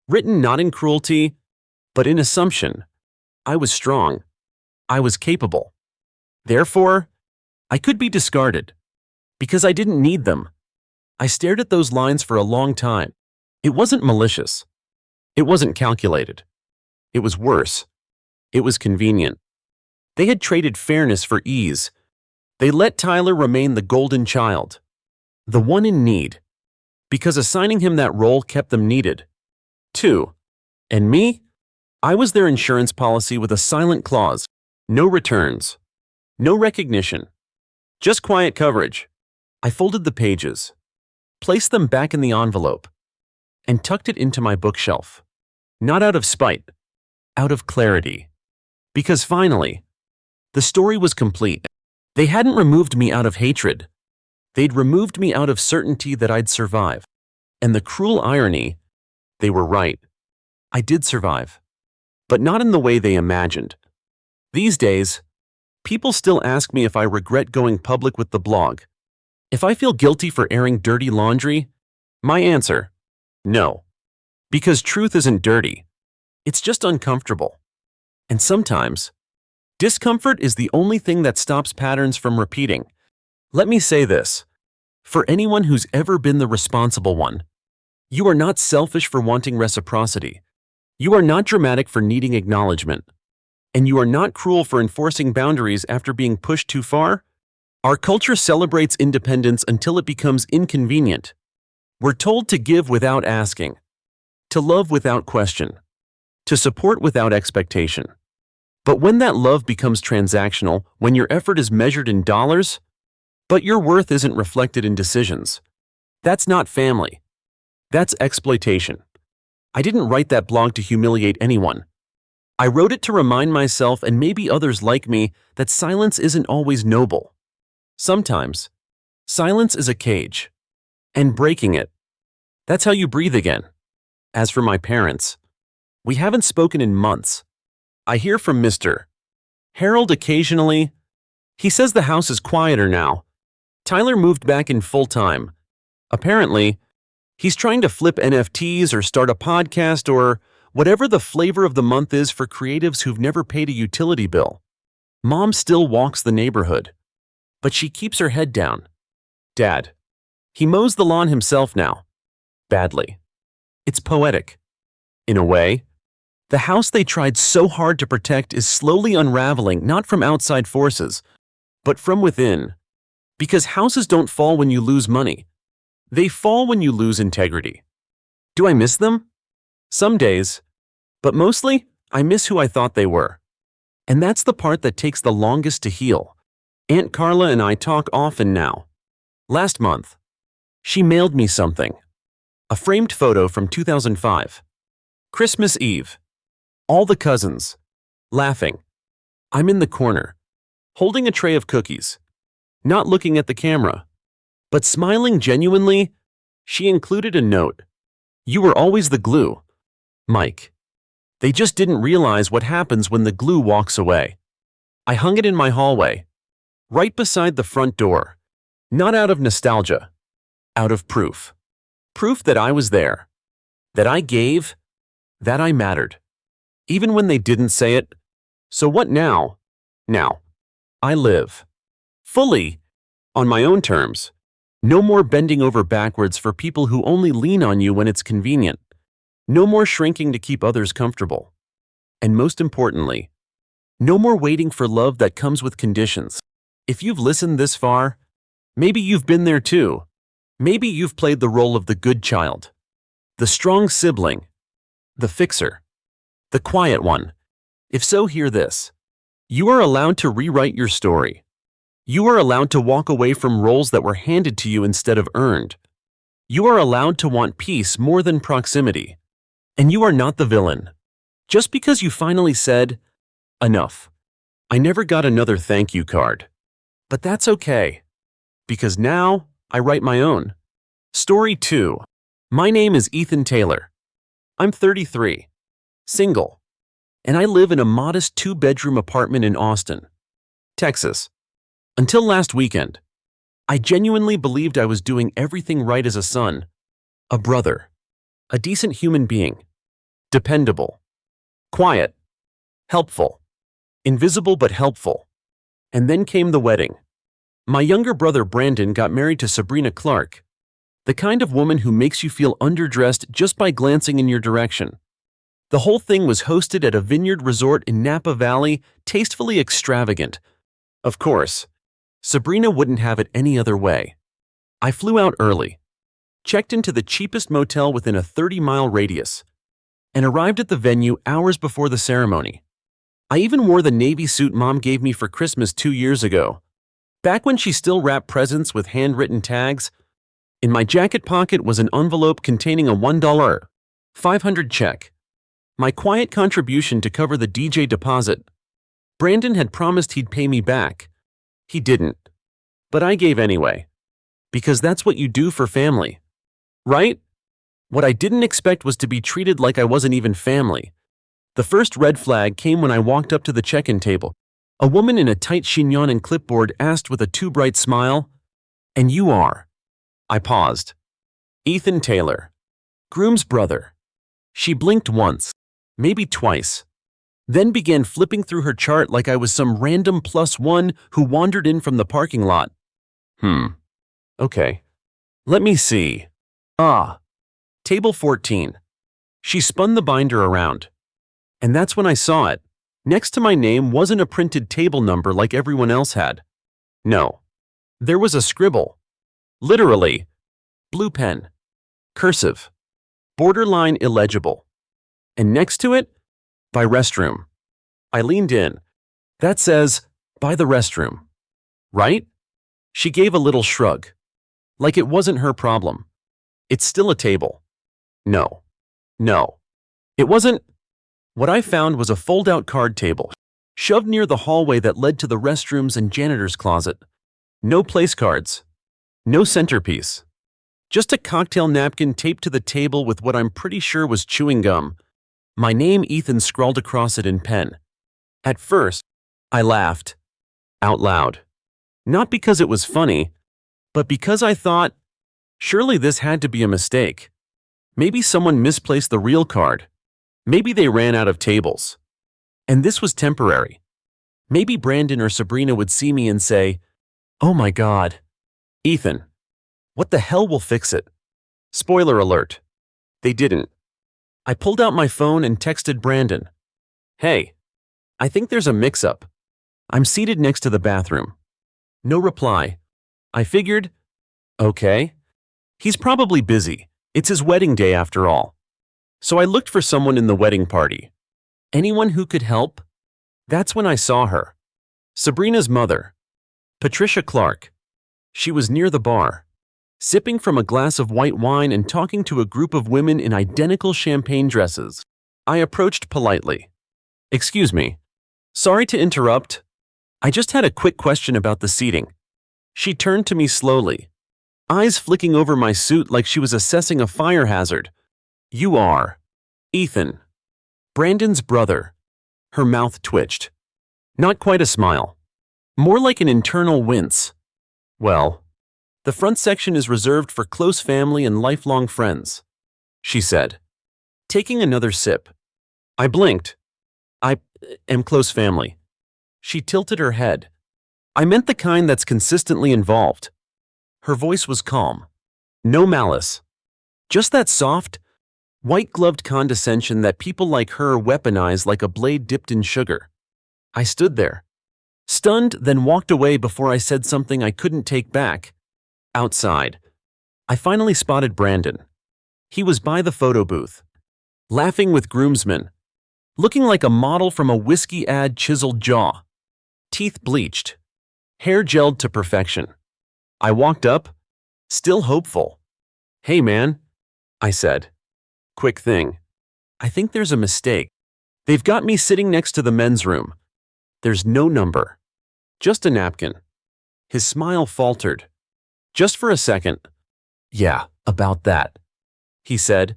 Written not in cruelty, but in assumption. I was strong. I was capable. Therefore, I could be discarded. Because I didn't need them. I stared at those lines for a long time. It wasn't malicious. It wasn't calculated. It was worse. It was convenient. They had traded fairness for ease. They let Tyler remain the golden child. The one in need. Because assigning him that role kept them needed. 2. And me? I was their insurance policy with a silent clause. No returns. No recognition. Just quiet coverage. I folded the pages, placed them back in the envelope, and tucked it into my bookshelf. Not out of spite, out of clarity. Because finally, the story was complete. They hadn't removed me out of hatred. They'd removed me out of certainty that I'd survive. And the cruel irony, they were right. I did survive. But not in the way they imagined. These days, people still ask me if I regret going public with the blog. If I feel guilty for airing dirty laundry, my answer, no. Because truth isn't dirty. It's just uncomfortable. And sometimes, discomfort is the only thing that stops patterns from repeating. Let me say this. For anyone who's ever been the responsible one, you are not selfish for wanting reciprocity. You are not dramatic for needing acknowledgement. And you are not cruel for enforcing boundaries after being pushed too far. Our culture celebrates independence until it becomes inconvenient. We're told to give without asking, to love without question, to support without expectation. But when that love becomes transactional, when your effort is measured in dollars, but your worth isn't reflected in decisions, that's not family. That's exploitation. I didn't write that blog to humiliate anyone. I wrote it to remind myself and maybe others like me that silence isn't always noble. Sometimes, silence is a cage. And breaking it, that's how you breathe again. As for my parents, we haven't spoken in months. I hear from Mr. Harold occasionally. He says the house is quieter now. Tyler moved back in full-time. Apparently, he's trying to flip NFTs or start a podcast or whatever the flavor of the month is for creatives who've never paid a utility bill. Mom still walks the neighborhood, but she keeps her head down. Dad, he mows the lawn himself now. Badly. It's poetic. In a way, the house they tried so hard to protect is slowly unraveling not from outside forces, but from within. Because houses don't fall when you lose money. They fall when you lose integrity. Do I miss them? Some days. But mostly, I miss who I thought they were. And that's the part that takes the longest to heal. Aunt Carla and I talk often now. Last month, she mailed me something. A framed photo from 2005. Christmas Eve. All the cousins. Laughing. I'm in the corner, holding a tray of cookies. Not looking at the camera, but smiling genuinely. She included a note. You were always the glue, Mike. They just didn't realize what happens when the glue walks away. I hung it in my hallway, right beside the front door. Not out of nostalgia, out of proof. Proof that I was there, that I gave, that I mattered. Even when they didn't say it. So what now? Now, I live. Fully, on my own terms. No more bending over backwards for people who only lean on you when it's convenient. No more shrinking to keep others comfortable. And most importantly, no more waiting for love that comes with conditions. If you've listened this far, maybe you've been there too. Maybe you've played the role of the good child, the strong sibling, the fixer, the quiet one. If so, hear this. You are allowed to rewrite your story. You are allowed to walk away from roles that were handed to you instead of earned. You are allowed to want peace more than proximity. And you are not the villain. Just because you finally said, enough. I never got another thank you card. But that's okay. Because now, I write my own. Story 2. My name is Ethan Taylor. I'm 33, single, and I live in a modest 2-bedroom apartment in Austin, Texas. Until last weekend, I genuinely believed I was doing everything right as a son, a brother, a decent human being, dependable, quiet, helpful, invisible but helpful. And then came the wedding. My younger brother Brandon got married to Sabrina Clark, the kind of woman who makes you feel underdressed just by glancing in your direction. The whole thing was hosted at a vineyard resort in Napa Valley, tastefully extravagant. Of course, Sabrina wouldn't have it any other way. I flew out early, checked into the cheapest motel within a 30-mile radius, and arrived at the venue hours before the ceremony. I even wore the navy suit Mom gave me for Christmas 2 years ago. Back when she still wrapped presents with handwritten tags. In my jacket pocket was an envelope containing a $1.500 check. My quiet contribution to cover the DJ deposit. Brandon had promised he'd pay me back. He didn't. But I gave anyway. Because that's what you do for family. Right? What I didn't expect was to be treated like I wasn't even family. The first red flag came when I walked up to the check-in table. A woman in a tight chignon and clipboard asked with a too bright smile, "And you are?" I paused. "Ethan Taylor, groom's brother." She blinked once, maybe twice, then began flipping through her chart like I was some random +1 who wandered in from the parking lot. Okay. Let me see. Table 14. She spun the binder around. And that's when I saw it. Next to my name wasn't a printed table number like everyone else had. No. There was a scribble. Literally. Blue pen. cursive, borderline illegible. And next to it, by restroom. I leaned in. That says, by the restroom. Right? She gave a little shrug. Like it wasn't her problem. It's still a table. No. No. It wasn't. What I found was a fold-out card table, shoved near the hallway that led to the restrooms and janitor's closet. No place cards. No centerpiece. Just a cocktail napkin taped to the table with what I'm pretty sure was chewing gum. My name, Ethan, scrawled across it in pen. At first, I laughed. Out loud. Not because it was funny, but because I thought, surely this had to be a mistake. Maybe someone misplaced the real card. Maybe they ran out of tables. And this was temporary. Maybe Brandon or Sabrina would see me and say, "Oh my God, Ethan, what the hell will fix it?" Spoiler alert. They didn't. I pulled out my phone and texted Brandon. "Hey, I think there's a mix-up. I'm seated next to the bathroom." No reply. I figured, okay. He's probably busy. It's his wedding day after all. So I looked for someone in the wedding party. Anyone who could help? That's when I saw her. Sabrina's mother, Patricia Clark. She was near the bar, sipping from a glass of white wine and talking to a group of women in identical champagne dresses. I approached politely. "Excuse me. Sorry to interrupt. I just had a quick question about the seating." She turned to me slowly, eyes flicking over my suit like she was assessing a fire hazard. "You are Ethan, Brandon's brother." Her mouth twitched. Not quite a smile. More like an internal wince. "Well, the front section is reserved for close family and lifelong friends," she said, taking another sip. I blinked. "I am close family." She tilted her head. "I meant the kind that's consistently involved." Her voice was calm. No malice. Just that soft, white-gloved condescension that people like her weaponize like a blade dipped in sugar. I stood there, stunned, then walked away before I said something I couldn't take back. Outside, I finally spotted Brandon. He was by the photo booth, laughing with groomsmen, looking like a model from a whiskey ad, chiseled jaw, teeth bleached, hair gelled to perfection. I walked up, still hopeful. "Hey man," I said. "Quick thing. I think there's a mistake. They've got me sitting next to the men's room. There's no number. Just a napkin." His smile faltered. Just for a second. "Yeah, about that," he said,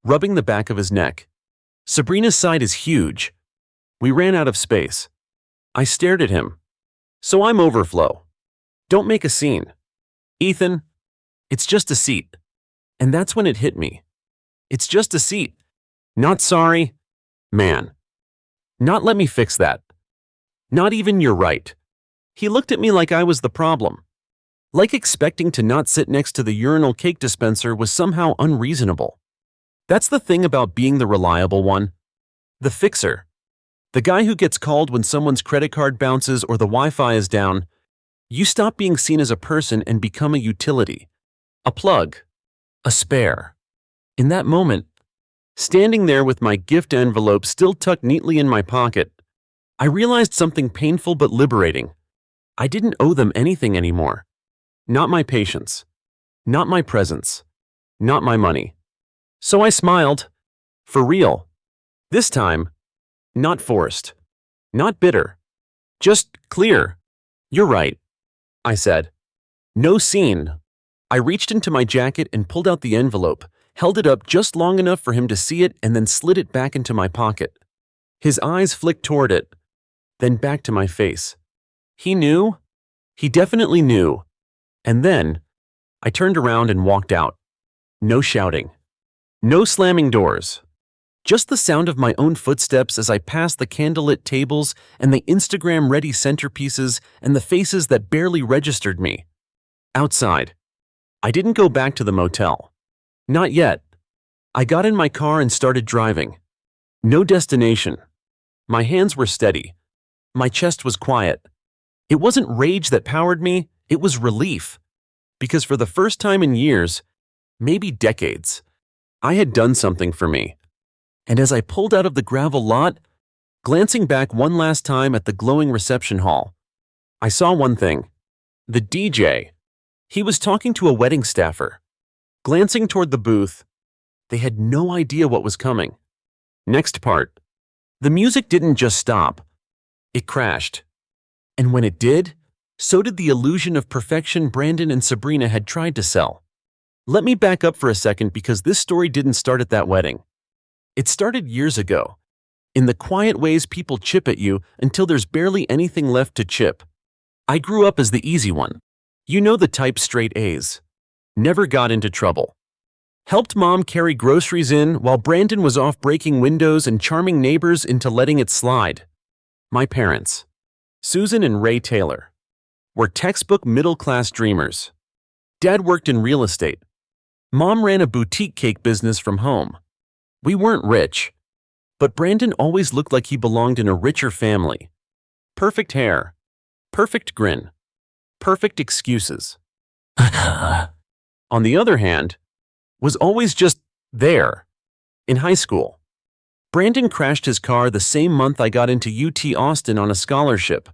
rubbing the back of his neck. "Sabrina's side is huge. We ran out of space." I stared at him. "So I'm overflow. Don't make a scene. Ethan, it's just a seat." And that's when it hit me. It's just a seat. Not sorry, man. Not let me fix that. Not even you're right. He looked at me like I was the problem. Like expecting to not sit next to the urinal cake dispenser was somehow unreasonable. That's the thing about being the reliable one. The fixer. The guy who gets called when someone's credit card bounces or the Wi-Fi is down. You stop being seen as a person and become a utility. A plug. A spare. In that moment, standing there with my gift envelope still tucked neatly in my pocket, I realized something painful but liberating. I didn't owe them anything anymore. Not my patience. Not my presence. Not my money. So I smiled. For real. This time, not forced. Not bitter. Just clear. "You're right," I said. No scene. I reached into my jacket and pulled out the envelope, held it up just long enough for him to see it, and then slid it back into my pocket. His eyes flicked toward it, then back to my face. He knew. He definitely knew. And then, I turned around and walked out. No shouting. No slamming doors. Just the sound of my own footsteps as I passed the candlelit tables and the Instagram-ready centerpieces and the faces that barely registered me. Outside. I didn't go back to the motel. Not yet. I got in my car and started driving. No destination. My hands were steady. My chest was quiet. It wasn't rage that powered me, it was relief. Because for the first time in years, maybe decades. I had done something for me. And as I pulled out of the gravel lot, glancing back one last time at the glowing reception hall, I saw one thing. The DJ. He was talking to a wedding staffer. Glancing toward the booth, they had no idea what was coming. Next part. The music didn't just stop. It crashed. And when it did, so did the illusion of perfection Brandon and Sabrina had tried to sell. Let me back up for a second because this story didn't start at that wedding. It started years ago, in the quiet ways people chip at you until there's barely anything left to chip. I grew up as the easy one. You know the type, straight A's. Never got into trouble. Helped mom carry groceries in while Brandon was off breaking windows and charming neighbors into letting it slide. My parents, Susan and Ray Taylor, were textbook middle-class dreamers. Dad worked in real estate. Mom ran a boutique cake business from home. We weren't rich, but Brandon always looked like he belonged in a richer family. Perfect hair, perfect grin, perfect excuses. On the other hand, was always just there. In high school, Brandon crashed his car the same month I got into UT Austin on a scholarship.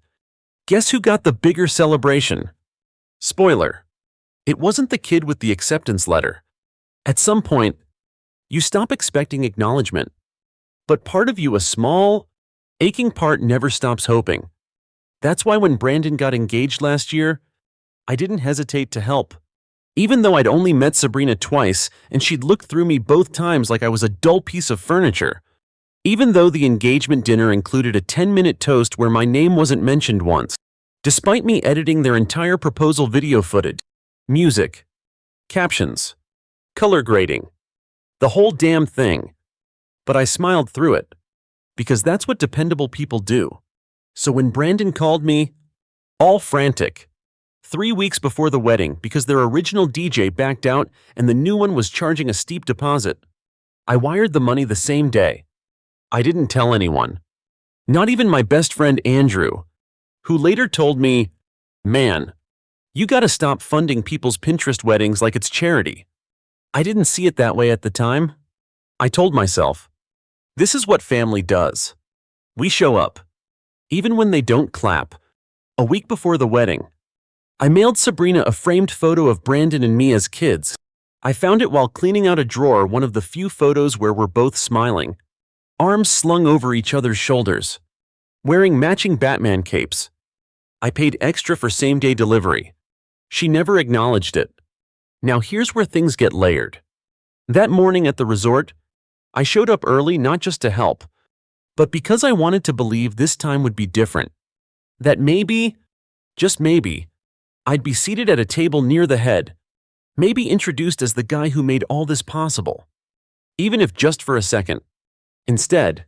Guess who got the bigger celebration? Spoiler, it wasn't the kid with the acceptance letter. At some point, you stop expecting acknowledgement. But part of you, a small, aching part, never stops hoping. That's why when Brandon got engaged last year, I didn't hesitate to help. Even though I'd only met Sabrina twice and she'd looked through me both times like I was a dull piece of furniture. Even though the engagement dinner included a 10-minute toast where my name wasn't mentioned once. Despite me editing their entire proposal video footage, music, captions, color grading, the whole damn thing. But I smiled through it, because that's what dependable people do. So when Brandon called me, all frantic, 3 weeks before the wedding because their original DJ backed out and the new one was charging a steep deposit, I wired the money the same day. I didn't tell anyone. Not even my best friend Andrew, who later told me, "Man, you gotta stop funding people's Pinterest weddings like it's charity." I didn't see it that way at the time. I told myself, this is what family does. We show up. Even when they don't clap. A week before the wedding, I mailed Sabrina a framed photo of Brandon and me as kids. I found it while cleaning out a drawer, one of the few photos where we're both smiling, arms slung over each other's shoulders, wearing matching Batman capes. I paid extra for same-day delivery. She never acknowledged it. Now here's where things get layered. That morning at the resort, I showed up early not just to help, but because I wanted to believe this time would be different. That maybe, just maybe, I'd be seated at a table near the head, maybe introduced as the guy who made all this possible, even if just for a second. Instead,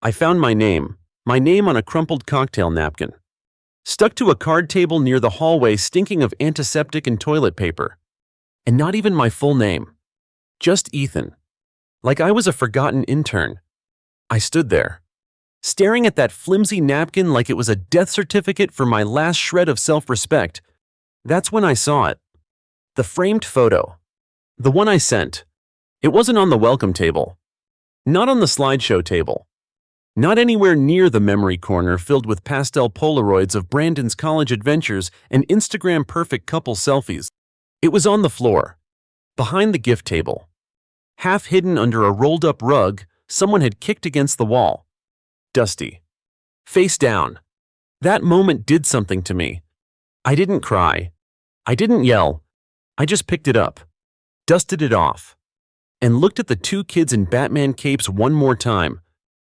I found my name on a crumpled cocktail napkin, stuck to a card table near the hallway, stinking of antiseptic and toilet paper. And not even my full name, just Ethan. Like I was a forgotten intern. I stood there, staring at that flimsy napkin like it was a death certificate for my last shred of self-respect. That's when I saw it. The framed photo. The one I sent. It wasn't on the welcome table. Not on the slideshow table. Not anywhere near the memory corner filled with pastel Polaroids of Brandon's college adventures and Instagram-perfect couple selfies. It was on the floor, behind the gift table. Half hidden under a rolled-up rug someone had kicked against the wall. Dusty. Face down. That moment did something to me. I didn't cry. I didn't yell. I just picked it up, dusted it off, and looked at the two kids in Batman capes one more time.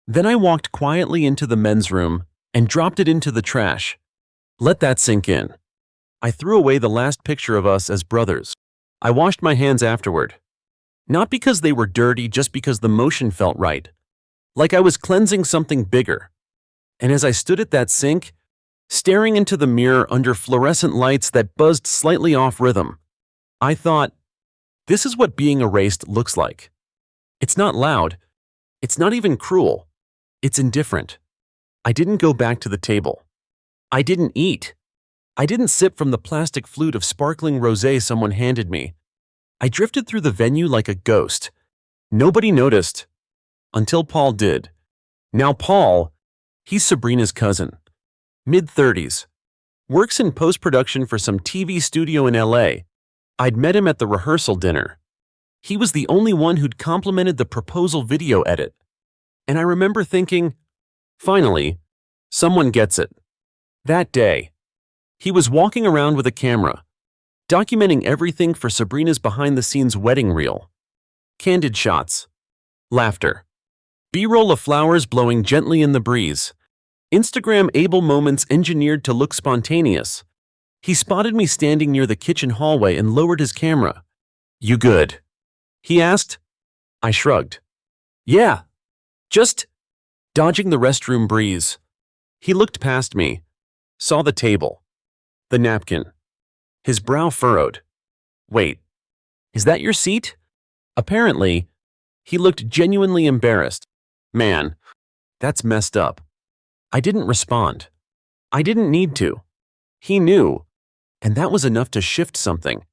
Then I walked quietly into the men's room and dropped it into the trash. Let that sink in. I threw away the last picture of us as brothers. I washed my hands afterward. Not because they were dirty, just because the motion felt right. Like I was cleansing something bigger. And as I stood at that sink, staring into the mirror under fluorescent lights that buzzed slightly off rhythm, I thought, this is what being erased looks like. It's not loud. It's not even cruel. It's indifferent. I didn't go back to the table. I didn't eat. I didn't sip from the plastic flute of sparkling rosé someone handed me. I drifted through the venue like a ghost. Nobody noticed. Until Paul did. Now Paul, he's Sabrina's cousin. Mid-30s. Works in post-production for some TV studio in LA. I'd met him at the rehearsal dinner. He was the only one who'd complimented the proposal video edit. And I remember thinking, finally, someone gets it. That day, he was walking around with a camera, documenting everything for Sabrina's behind-the-scenes wedding reel. Candid shots. Laughter. B-roll of flowers blowing gently in the breeze. Instagram-able moments engineered to look spontaneous. He spotted me standing near the kitchen hallway and lowered his camera. "You good?" he asked. I shrugged. "Yeah. Just dodging the restroom breeze." He looked past me, saw the table, the napkin. His brow furrowed. "Wait, is that your seat?" Apparently, he looked genuinely embarrassed. "Man, that's messed up." I didn't respond. I didn't need to. He knew, and that was enough to shift something.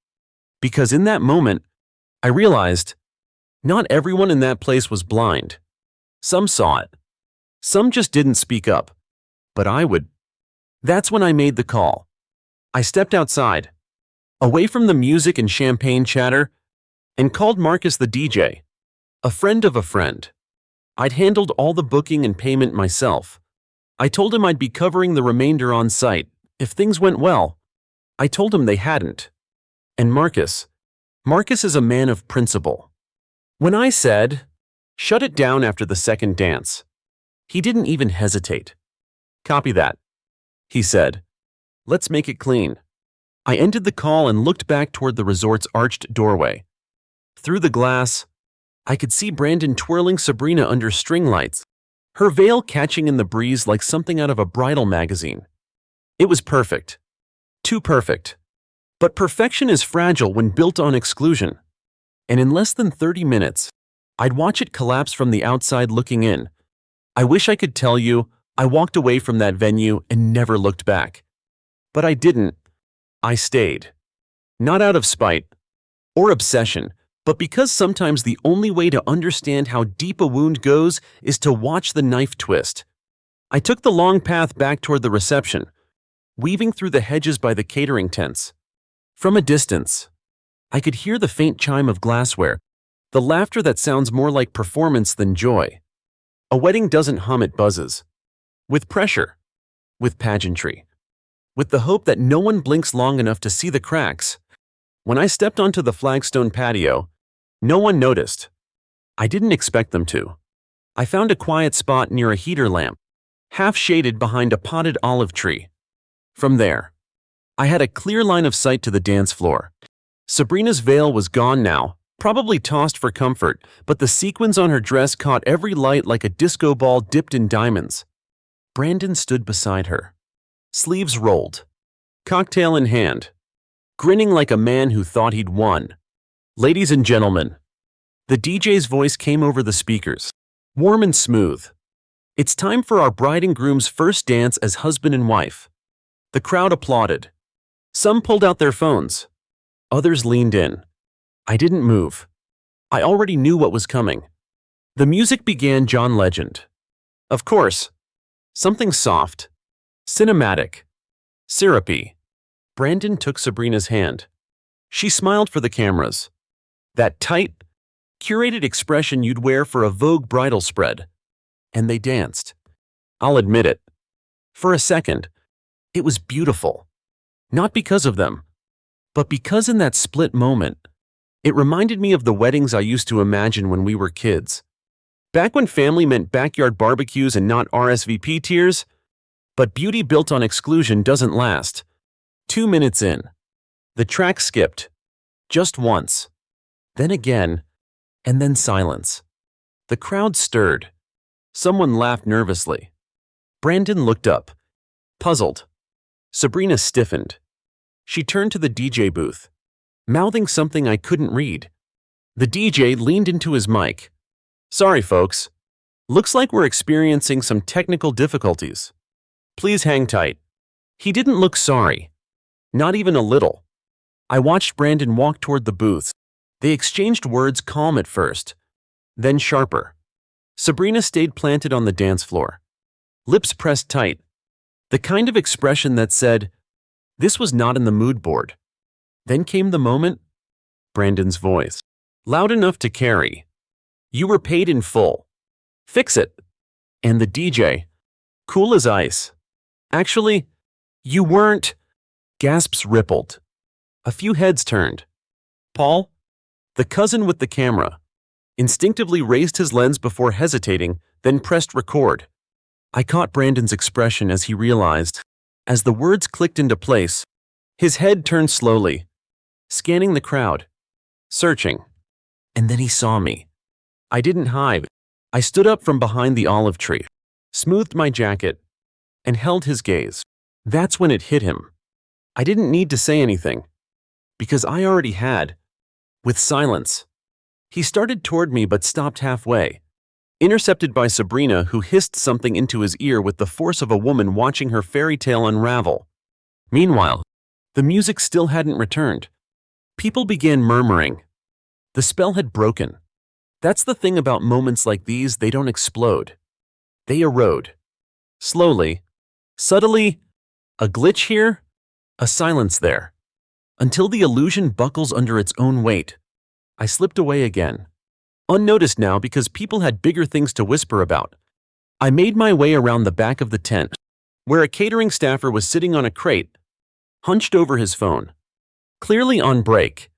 Because in that moment, I realized not everyone in that place was blind. Some saw it. Some just didn't speak up. But I would. That's when I made the call. I stepped outside, away from the music and champagne chatter, and called Marcus the DJ, a friend of a friend. I'd handled all the booking and payment myself. I told him I'd be covering the remainder on site, if things went well. I told him they hadn't. And Marcus is a man of principle. When I said, "Shut it down after the second dance," he didn't even hesitate. "Copy that," he said. "Let's make it clean." I ended the call and looked back toward the resort's arched doorway. Through the glass, I could see Brandon twirling Sabrina under string lights, her veil catching in the breeze like something out of a bridal magazine. It was perfect. Too perfect. But perfection is fragile when built on exclusion. And in less than 30 minutes, I'd watch it collapse from the outside looking in. I wish I could tell you I walked away from that venue and never looked back. But I didn't. I stayed. Not out of spite or obsession, but because sometimes the only way to understand how deep a wound goes is to watch the knife twist. I took the long path back toward the reception, weaving through the hedges by the catering tents. From a distance, I could hear the faint chime of glassware, the laughter that sounds more like performance than joy. A wedding doesn't hum, it buzzes. With pressure, with pageantry, with the hope that no one blinks long enough to see the cracks. When I stepped onto the flagstone patio, no one noticed. I didn't expect them to. I found a quiet spot near a heater lamp, half shaded behind a potted olive tree. From there, I had a clear line of sight to the dance floor. Sabrina's veil was gone now, probably tossed for comfort, but the sequins on her dress caught every light like a disco ball dipped in diamonds. Brandon stood beside her, sleeves rolled, cocktail in hand, grinning like a man who thought he'd won. "Ladies and gentlemen," the DJ's voice came over the speakers, warm and smooth. "It's time for our bride and groom's first dance as husband and wife." The crowd applauded. Some pulled out their phones. Others leaned in. I didn't move. I already knew what was coming. The music began John Legend. Of course, something soft, cinematic, syrupy. Brandon took Sabrina's hand. She smiled for the cameras. That tight, curated expression you'd wear for a Vogue bridal spread. And they danced. I'll admit it. For a second, it was beautiful. Not because of them, but because in that split moment, it reminded me of the weddings I used to imagine when we were kids. Back when family meant backyard barbecues and not RSVP tiers. But beauty built on exclusion doesn't last. 2 minutes in, the track skipped. Just once. Then again, and then silence. The crowd stirred. Someone laughed nervously. Brandon looked up, puzzled. Sabrina stiffened. She turned to the DJ booth, mouthing something I couldn't read. The DJ leaned into his mic. "Sorry, folks. Looks like we're experiencing some technical difficulties. Please hang tight." He didn't look sorry. Not even a little. I watched Brandon walk toward the booth, They exchanged words, calm at first, then sharper. Sabrina stayed planted on the dance floor, lips pressed tight, the kind of expression that said, "This was not in the mood board." Then came the moment, Brandon's voice, loud enough to carry. "You were paid in full. Fix it." And the DJ, cool as ice. "Actually, you weren't." Gasps rippled. A few heads turned. Paul, the cousin with the camera, instinctively raised his lens before hesitating, then pressed record. I caught Brandon's expression as he realized. As the words clicked into place, his head turned slowly, scanning the crowd, searching. And then he saw me. I didn't hide. I stood up from behind the olive tree, smoothed my jacket, and held his gaze. That's when it hit him. I didn't need to say anything, because I already had. With silence. He started toward me but stopped halfway, intercepted by Sabrina, who hissed something into his ear with the force of a woman watching her fairy tale unravel. Meanwhile, the music still hadn't returned. People began murmuring. The spell had broken. That's the thing about moments like these, they don't explode. They erode. Slowly, subtly, a glitch here, a silence there, until the illusion buckles under its own weight. I slipped away again, unnoticed now because people had bigger things to whisper about. I made my way around the back of the tent, where a catering staffer was sitting on a crate, hunched over his phone, clearly on break.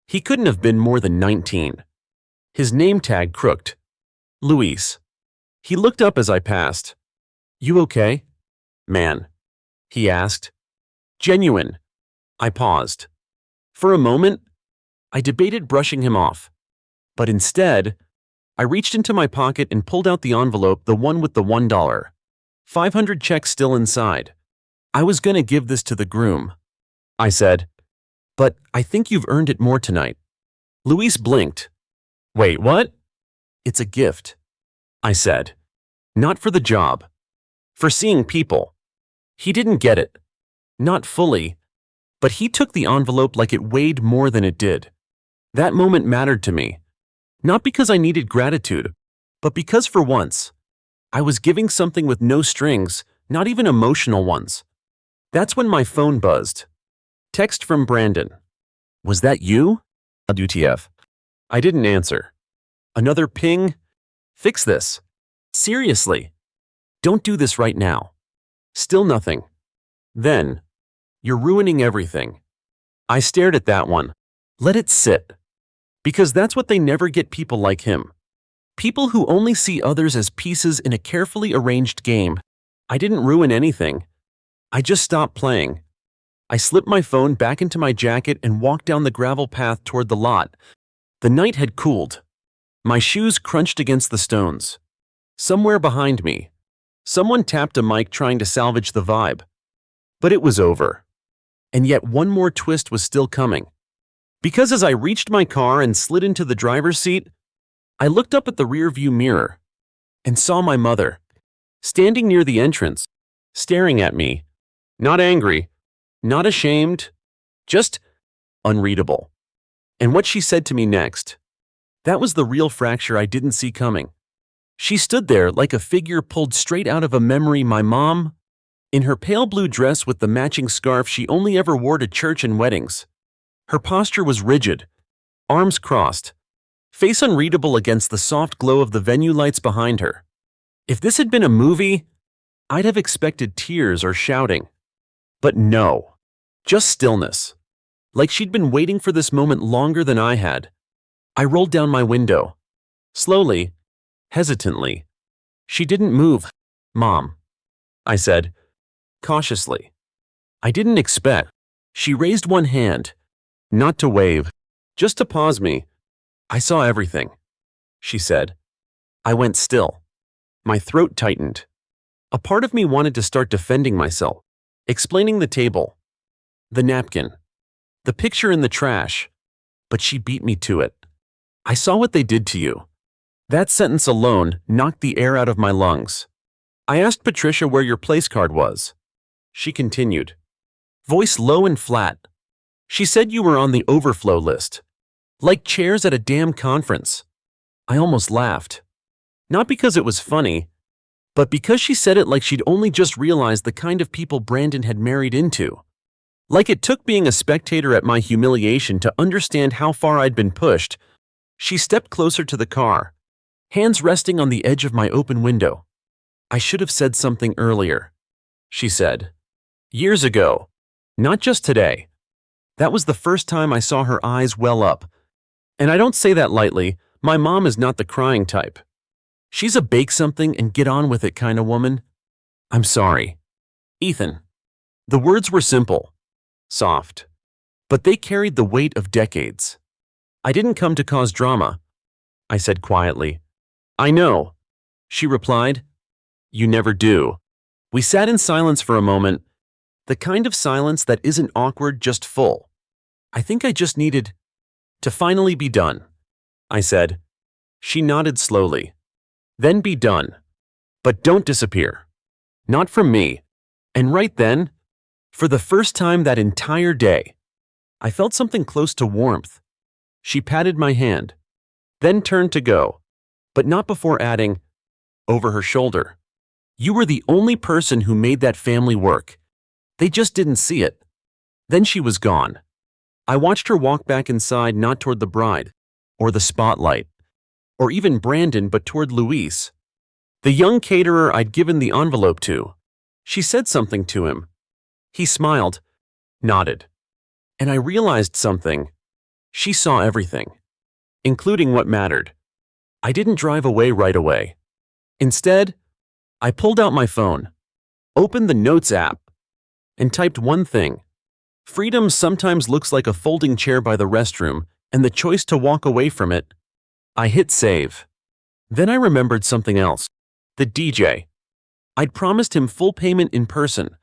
He couldn't have been more than 19. His name tag crooked. Luis. He looked up as I passed. "You okay, man?" he asked. Genuine. I paused. For a moment, I debated brushing him off. But instead, I reached into my pocket and pulled out the envelope, the one with the $1. 500 check still inside. "I was gonna give this to the groom," I said. "But I think you've earned it more tonight." Luis blinked. "Wait, what?" "It's a gift," I said. "Not for the job. For seeing people." He didn't get it. Not fully. But he took the envelope like it weighed more than it did. That moment mattered to me. Not because I needed gratitude, but because for once, I was giving something with no strings, not even emotional ones. That's when my phone buzzed. Text from Brandon. "Was that you?" WTF. I didn't answer. Another ping. "Fix this. Seriously. Don't do this right now." Still nothing. Then, "You're ruining everything." I stared at that one. Let it sit. Because that's what they never get, people like him. People who only see others as pieces in a carefully arranged game. I didn't ruin anything. I just stopped playing. I slipped my phone back into my jacket and walked down the gravel path toward the lot. The night had cooled. My shoes crunched against the stones. Somewhere behind me, someone tapped a mic trying to salvage the vibe. But it was over. And yet one more twist was still coming. Because as I reached my car and slid into the driver's seat, I looked up at the rearview mirror and saw my mother, standing near the entrance, staring at me. Not angry, not ashamed, just unreadable. And what she said to me next, that was the real fracture I didn't see coming. She stood there like a figure pulled straight out of a memory. My mom, in her pale blue dress with the matching scarf she only ever wore to church and weddings. Her posture was rigid, arms crossed, face unreadable against the soft glow of the venue lights behind her. If this had been a movie, I'd have expected tears or shouting. But no, just stillness. Like she'd been waiting for this moment longer than I had. I rolled down my window. Slowly, hesitantly. She didn't move. "Mom," I said, cautiously. I didn't expect. She raised one hand, not to wave, just to pause me. "I saw everything," she said. I went still. My throat tightened. A part of me wanted to start defending myself, explaining the table, the napkin, the picture in the trash, but she beat me to it. "I saw what they did to you." That sentence alone knocked the air out of my lungs. "I asked Patricia where your place card was," she continued, voice low and flat. "She said you were on the overflow list. Like chairs at a damn conference. I almost laughed. Not because it was funny, but because she said it like she'd only just realized the kind of people Brandon had married into. Like it took being a spectator at my humiliation to understand how far I'd been pushed. She stepped closer to the car, hands resting on the edge of my open window. I should have said something earlier, she said. Years ago. Not just today. That was the first time I saw her eyes well up. And I don't say that lightly. My mom is not the crying type. She's a bake something and get on with it kind of woman. I'm sorry, Ethan. The words were simple, soft, but they carried the weight of decades. I didn't come to cause drama, I said quietly. I know, she replied. You never do. We sat in silence for a moment, the kind of silence that isn't awkward, just full. I think I just needed to finally be done, I said. She nodded slowly. Then be done. But don't disappear. Not from me. And right then, for the first time that entire day, I felt something close to warmth. She patted my hand, then turned to go, but not before adding, over her shoulder, you were the only person who made that family work. They just didn't see it. Then she was gone. I watched her walk back inside, not toward the bride, or the spotlight, or even Brandon, but toward Luis, the young caterer I'd given the envelope to. She said something to him. He smiled, nodded, and I realized something. She saw everything, including what mattered. I didn't drive away right away. Instead, I pulled out my phone, opened the Notes app, and typed one thing. Freedom sometimes looks like a folding chair by the restroom, and the choice to walk away from it. I hit save. Then I remembered something else. The DJ. I'd promised him full payment in person,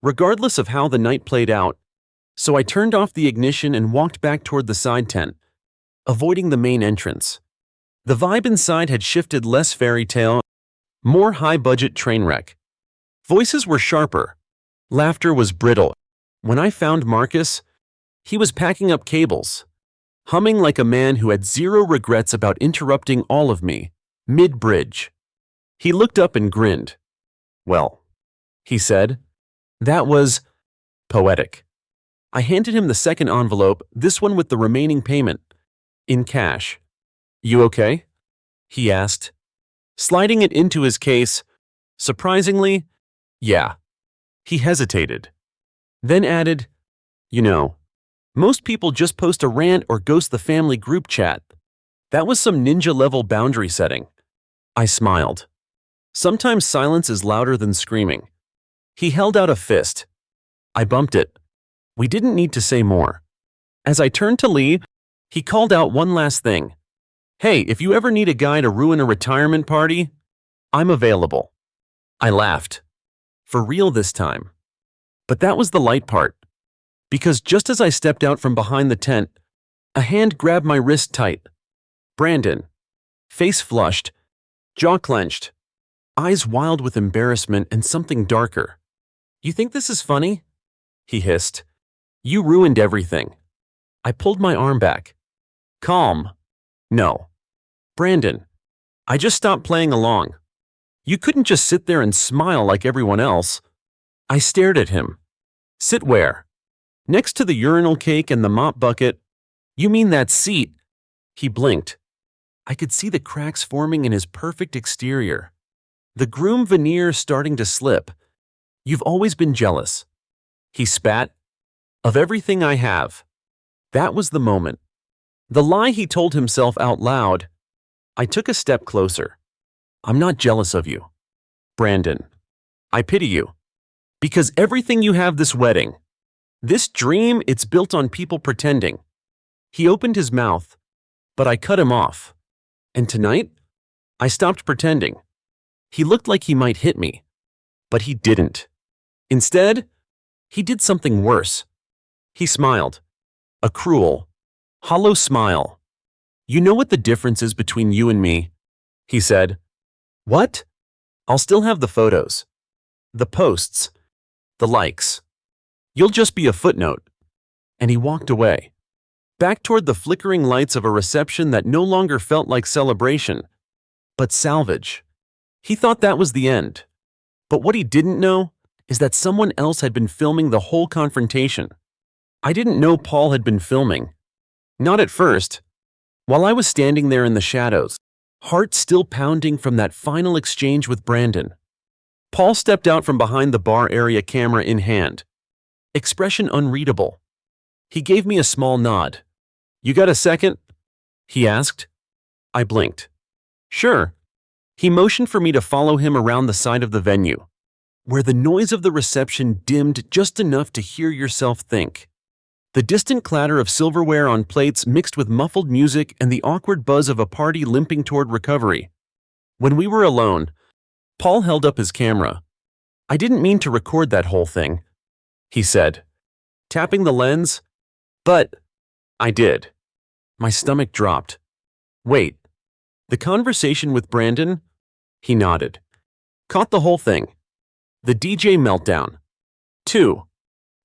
regardless of how the night played out, so I turned off the ignition and walked back toward the side tent, avoiding the main entrance. The vibe inside had shifted, less fairy tale, more high-budget train wreck. Voices were sharper. Laughter was brittle. When I found Marcus, he was packing up cables, humming like a man who had zero regrets about interrupting all of me, mid-bridge. He looked up and grinned. Well, he said, that was poetic. I handed him the second envelope, this one with the remaining payment, in cash. You okay? He asked, sliding it into his case. Surprisingly, yeah. He hesitated, then added, you know, most people just post a rant or ghost the family group chat. That was some ninja-level boundary setting. I smiled. Sometimes silence is louder than screaming. He held out a fist. I bumped it. We didn't need to say more. As I turned to leave, he called out one last thing. Hey, if you ever need a guy to ruin a retirement party, I'm available. I laughed. For real this time. But that was the light part. Because just as I stepped out from behind the tent, a hand grabbed my wrist tight. Brandon. Face flushed, jaw clenched, eyes wild with embarrassment and something darker. You think this is funny? He hissed. You ruined everything. I pulled my arm back. Calm. No. Brandon, I just stopped playing along. You couldn't just sit there and smile like everyone else. I stared at him. Sit where? Next to the urinal cake and the mop bucket. You mean that seat? He blinked. I could see the cracks forming in his perfect exterior. The groom veneer starting to slip. You've always been jealous. He spat. Of everything I have. That was the moment. The lie he told himself out loud. I took a step closer. I'm not jealous of you, Brandon. I pity you. Because everything you have, this wedding, this dream, it's built on people pretending. He opened his mouth, but I cut him off. And tonight, I stopped pretending. He looked like he might hit me, but he didn't. Instead, he did something worse. He smiled. A cruel, hollow smile. You know what the difference is between you and me? He said. What? I'll still have the photos. The posts. The likes. You'll just be a footnote. And he walked away. back toward the flickering lights of a reception that no longer felt like celebration, but salvage. He thought that was the end. But what he didn't know is that someone else had been filming the whole confrontation. I didn't know Paul had been filming. Not at first. While I was standing there in the shadows, heart still pounding from that final exchange with Brandon, Paul stepped out from behind the bar area, camera in hand. Expression unreadable. He gave me a small nod. "You got a second?" he asked. I blinked. "Sure." He motioned for me to follow him around the side of the venue, where the noise of the reception dimmed just enough to hear yourself think. The distant clatter of silverware on plates mixed with muffled music and the awkward buzz of a party limping toward recovery. When we were alone, Paul held up his camera. "I didn't mean to record that whole thing," he said, tapping the lens, "but I did." My stomach dropped. "Wait, the conversation with Brandon?" He nodded. "Caught the whole thing. The DJ meltdown, too."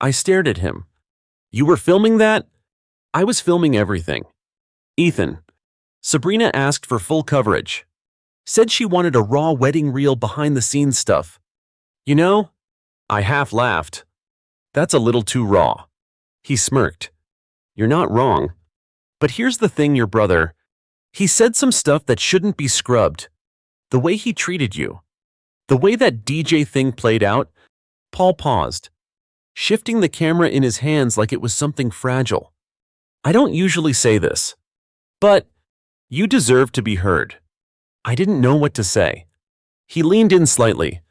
I stared at him. "You were filming that?" "I was filming everything." "Ethan, Sabrina asked for full coverage. Said she wanted a raw wedding reel behind-the-scenes stuff. You know?" I half laughed. "That's a little too raw." He smirked. "You're not wrong. But here's the thing, your brother. He said some stuff that shouldn't be scrubbed. The way he treated you. The way that DJ thing played out." Paul paused, shifting the camera in his hands like it was something fragile. "I don't usually say this, but you deserve to be heard." I didn't know what to say. He leaned in slightly,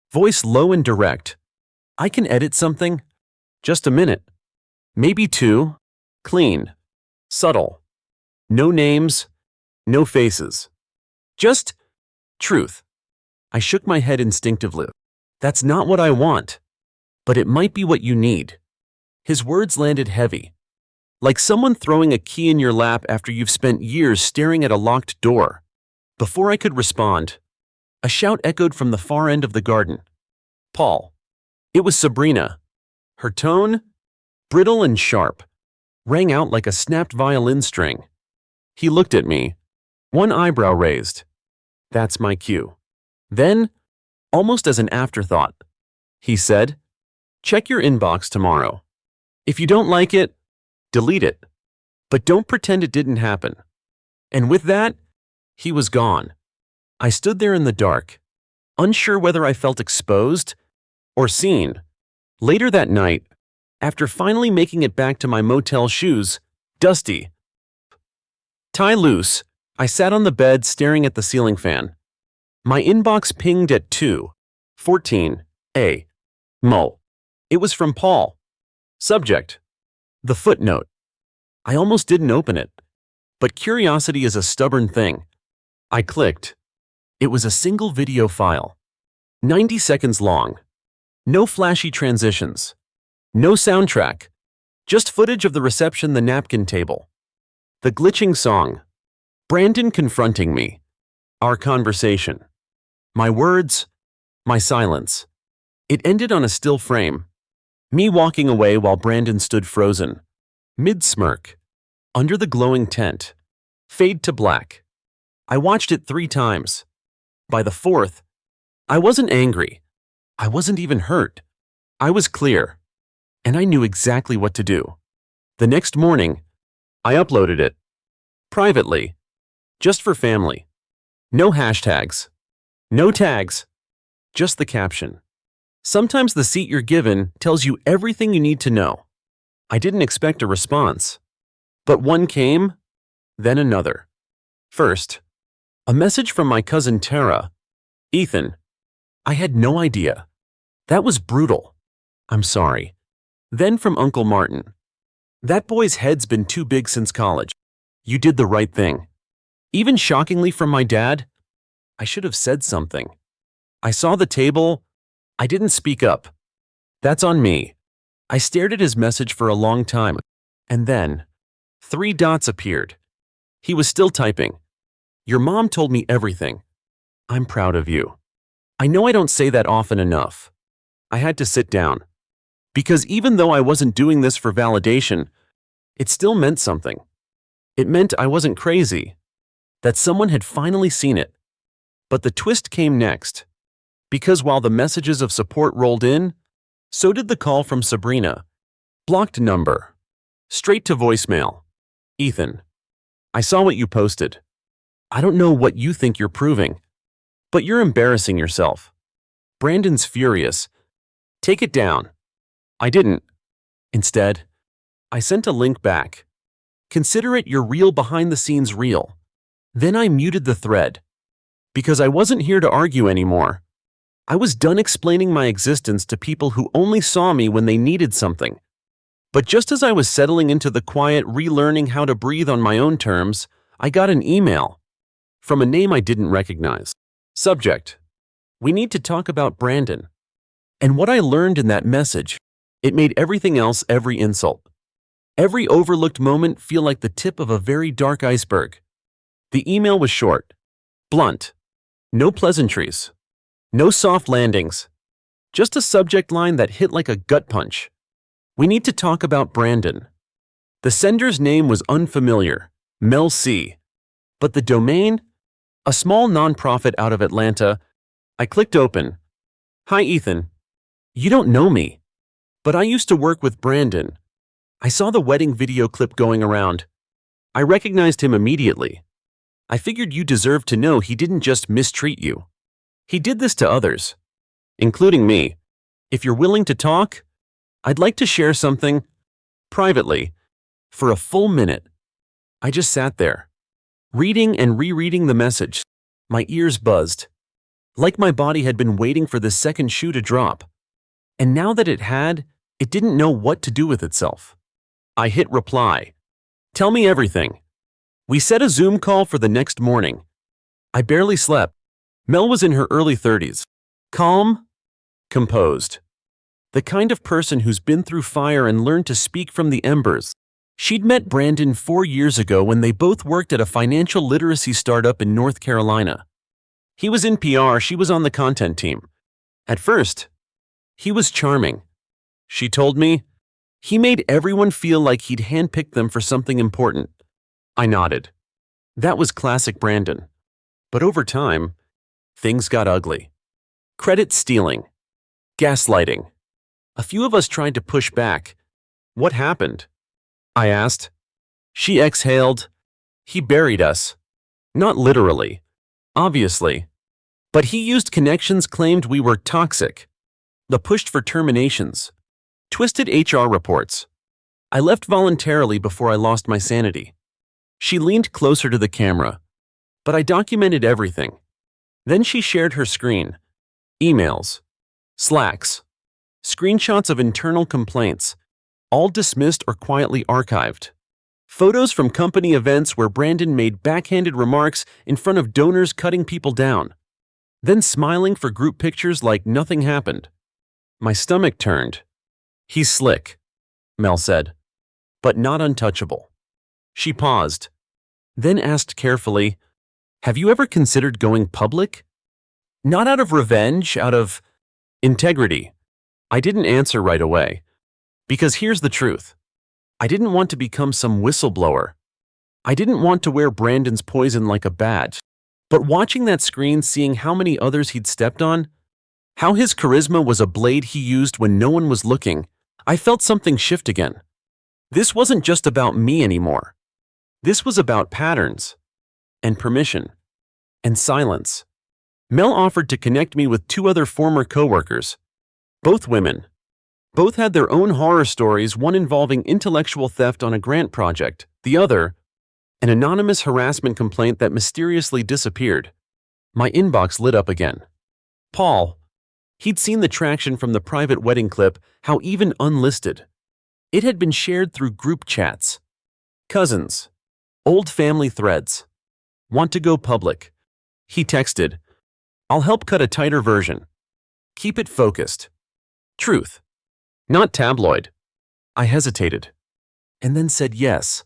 voice low and direct. "I can edit something? Just a minute. Maybe two. Clean. Subtle. No names. No faces. Just truth." I shook my head instinctively. "That's not what I want. But it might be what you need." His words landed heavy, like someone throwing a key in your lap after you've spent years staring at a locked door. Before I could respond, a shout echoed from the far end of the garden. "Paul." It was Sabrina. Her tone, brittle and sharp, rang out like a snapped violin string. He looked at me, one eyebrow raised. "That's my cue." Then, almost as an afterthought, he said, "Check your inbox tomorrow. If you don't like it, delete it. But don't pretend it didn't happen." And with that, he was gone. I stood there in the dark, unsure whether I felt exposed or seen. Later that night, after finally making it back to my motel shoes, dusty, tie loose, I sat on the bed staring at the ceiling fan. My inbox pinged at 2:14 a.m. It was from Paul. Subject: the footnote. I almost didn't open it, but curiosity is a stubborn thing. I clicked. It was a single video file, 90 seconds long. No flashy transitions. No soundtrack. Just footage of the reception, the napkin table. The glitching song. Brandon confronting me. Our conversation. My words. My silence. It ended on a still frame. Me walking away while Brandon stood frozen. Mid-smirk. Under the glowing tent. Fade to black. I watched it 3 times. By the 4th, I wasn't angry. I wasn't even hurt. I was clear. And I knew exactly what to do. The next morning, I uploaded it. Privately. Just for family. No hashtags. No tags. Just the caption. Sometimes the seat you're given tells you everything you need to know. I didn't expect a response. But one came, then another. First, a message from my cousin Tara. "Ethan, I had no idea. That was brutal. I'm sorry." Then from Uncle Martin. "That boy's head's been too big since college. You did the right thing." Even shockingly from my dad, I should have said something. I saw the table. I didn't speak up. That's on me. I stared at his message for a long time, and then 3 dots appeared. He was still typing. "Your mom told me everything. I'm proud of you." I know I don't say that often enough. I had to sit down. Because even though I wasn't doing this for validation, It still meant something. It meant I wasn't crazy, that someone had finally seen it. But the twist came next, because while the messages of support rolled in, so did the call from Sabrina. Blocked number. Straight to voicemail. Ethan, I saw what you posted. I don't know what you think you're proving, but you're embarrassing yourself. Brandon's furious. Take it down. I didn't. Instead, I sent a link back. Consider it your real behind-the-scenes reel. Then I muted the thread, because I wasn't here to argue anymore. I was done explaining my existence to people who only saw me when they needed something. But just as I was settling into the quiet relearning how to breathe on my own terms, I got an email from a name I didn't recognize. Subject: we need to talk about Brandon. And what I learned in that message, it made everything else, every insult, every overlooked moment feel like the tip of a very dark iceberg. The email was short, blunt, no pleasantries, no soft landings, just a subject line that hit like a gut punch. We need to talk about Brandon. The sender's name was unfamiliar, Mel C. But the domain? A small nonprofit out of Atlanta. I clicked open. Hi, Ethan. You don't know me, but I used to work with Brandon. I saw the wedding video clip going around. I recognized him immediately. I figured you deserved to know he didn't just mistreat you. He did this to others, including me. If you're willing to talk, I'd like to share something, privately, for a full minute. I just sat there, reading and rereading the message. My ears buzzed, like my body had been waiting for the second shoe to drop. And now that it had, it didn't know what to do with itself. I hit reply. Tell me everything. We set a Zoom call for the next morning. I barely slept. Mel was in her early 30s, calm, composed. The kind of person who's been through fire and learned to speak from the embers. She'd met Brandon 4 years ago when they both worked at a financial literacy startup in North Carolina. He was in PR, she was on the content team. At first, he was charming. She told me, he made everyone feel like he'd handpicked them for something important. I nodded. That was classic Brandon. But over time, things got ugly. Credit stealing. Gaslighting. A few of us tried to push back. What happened? I asked. She exhaled. He buried us. Not literally, obviously. But he used connections, claimed we were toxic. The pushed for terminations. Twisted HR reports. I left voluntarily before I lost my sanity. She leaned closer to the camera. But I documented everything. Then she shared her screen. Emails. Slacks. Screenshots of internal complaints, all dismissed or quietly archived. Photos from company events where Brandon made backhanded remarks in front of donors, cutting people down. Then smiling for group pictures like nothing happened. My stomach turned. He's slick, Mel said, but not untouchable. She paused, then asked carefully, have you ever considered going public? Not out of revenge, out of integrity. I didn't answer right away, because here's the truth. I didn't want to become some whistleblower. I didn't want to wear Brandon's poison like a badge. But watching that screen, seeing how many others he'd stepped on, how his charisma was a blade he used when no one was looking, I felt something shift again. This wasn't just about me anymore. This was about patterns, and permission, and silence. Mel offered to connect me with 2 other former coworkers. Both women. Both had their own horror stories, one involving intellectual theft on a grant project, the other, an anonymous harassment complaint that mysteriously disappeared. My inbox lit up again. Paul. He'd seen the traction from the private wedding clip, how even unlisted. It had been shared through group chats. Cousins. Old family threads. Want to go public. He texted, I'll help cut a tighter version. Keep it focused. Truth. Not tabloid. I hesitated, and then said yes,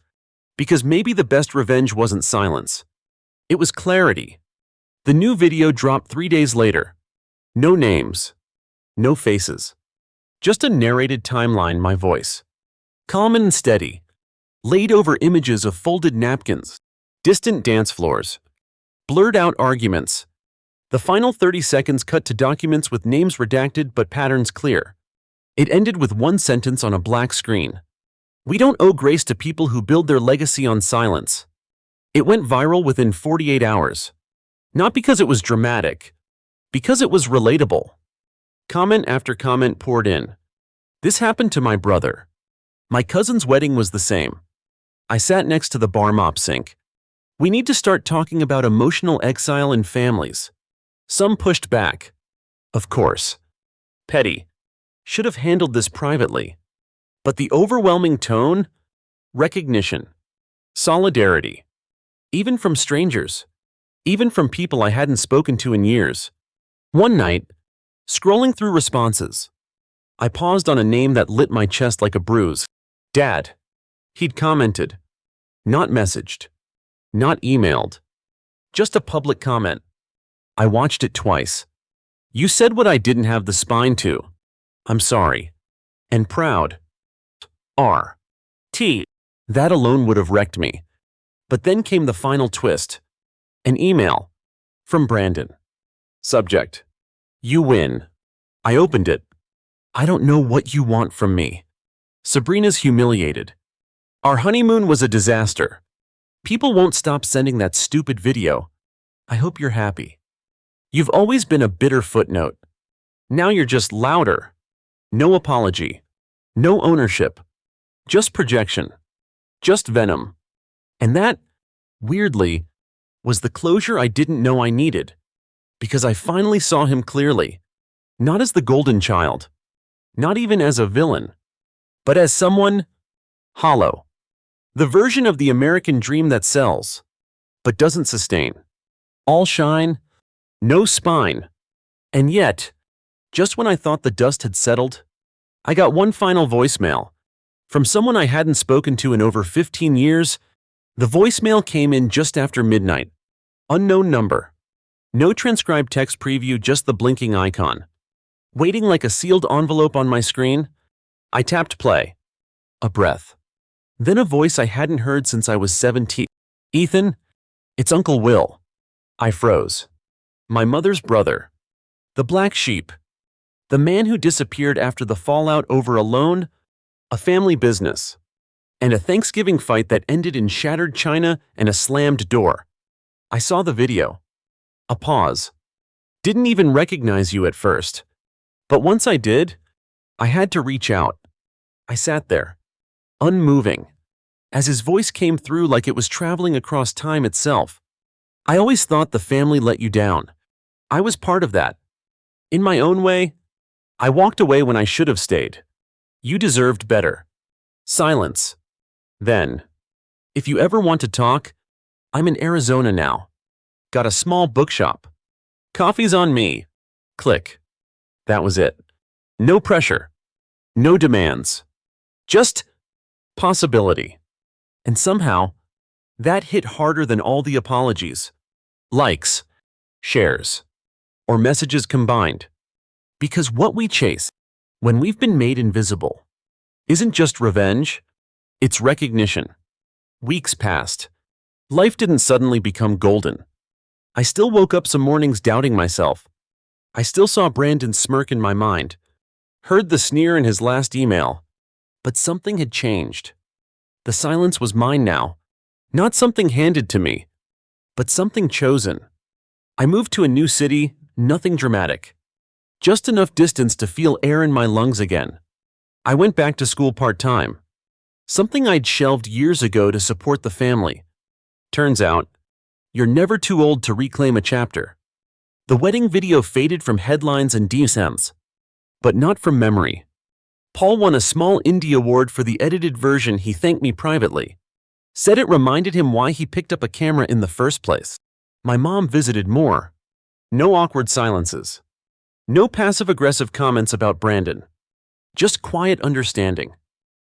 because maybe the best revenge wasn't silence. It was clarity. The new video dropped 3 days later. No names. No faces. Just a narrated timeline, my voice. Calm and steady. laid over images of folded napkins, distant dance floors, blurred out arguments. The final 30 seconds cut to documents with names redacted but patterns clear. It ended with one sentence on a black screen. "We don't owe grace to people who build their legacy on silence." It went viral within 48 hours. Not because it was dramatic, because it was relatable. Comment after comment poured in. "This happened to my brother. My cousin's wedding was the same. I sat next to the bar mop sink. We need to start talking about emotional exile in families." Some pushed back. "Of course. Petty. Should have handled this privately." But the overwhelming tone? Recognition. Solidarity. Even from strangers. Even from people I hadn't spoken to in years. One night, scrolling through responses, I paused on a name that lit my chest like a bruise. Dad. He'd commented. Not messaged. Not emailed. Just a public comment. I watched it twice. "You said what I didn't have the spine to. I'm sorry. And proud. R.T. That alone would have wrecked me. But then came the final twist. An email. From Brandon. Subject. You win. I opened it. "I don't know what you want from me. Sabrina's humiliated. Our honeymoon was a disaster. People won't stop sending that stupid video. I hope you're happy. You've always been a bitter footnote. Now you're just louder. No apology. No ownership. Just projection. Just venom." And that, weirdly, was the closure I didn't know I needed. Because I finally saw him clearly. Not as the golden child. Not even as a villain. But as someone hollow. The version of the American dream that sells, but doesn't sustain. All shine, no spine. And yet, just when I thought the dust had settled, I got one final voicemail. From someone I hadn't spoken to in over 15 years. The voicemail came in just after midnight. Unknown number. No transcribed text preview, just the blinking icon. Waiting like a sealed envelope on my screen, I tapped play. A breath. Then a voice I hadn't heard since I was 17. "Ethan, it's Uncle Will." I froze. My mother's brother. The black sheep. The man who disappeared after the fallout over a loan, a family business, and a Thanksgiving fight that ended in shattered china and a slammed door. I saw the video. A pause. Didn't even recognize you at first. But once I did, I had to reach out. I sat there, unmoving, as his voice came through like it was traveling across time itself. "I always thought the family let you down. I was part of that. In my own way, I walked away when I should have stayed. You deserved better." Silence. Then, "If you ever want to talk, I'm in Arizona now. Got a small bookshop. Coffee's on me." Click. That was it. No pressure. No demands. Just possibility. And somehow, that hit harder than all the apologies, likes, shares, or messages combined. Because what we chase, when we've been made invisible, isn't just revenge, it's recognition. Weeks passed. Life didn't suddenly become golden. I still woke up some mornings doubting myself. I still saw Brandon's smirk in my mind, heard the sneer in his last email. But something had changed. The silence was mine now. Not something handed to me, but something chosen. I moved to a new city, nothing dramatic. Just enough distance to feel air in my lungs again. I went back to school part-time. Something I'd shelved years ago to support the family. Turns out, you're never too old to reclaim a chapter. The wedding video faded from headlines and DMs, but not from memory. Paul won a small indie award for the edited version. He thanked me privately. Said it reminded him why he picked up a camera in the first place. My mom visited more. No awkward silences. No passive-aggressive comments about Brandon. Just quiet understanding.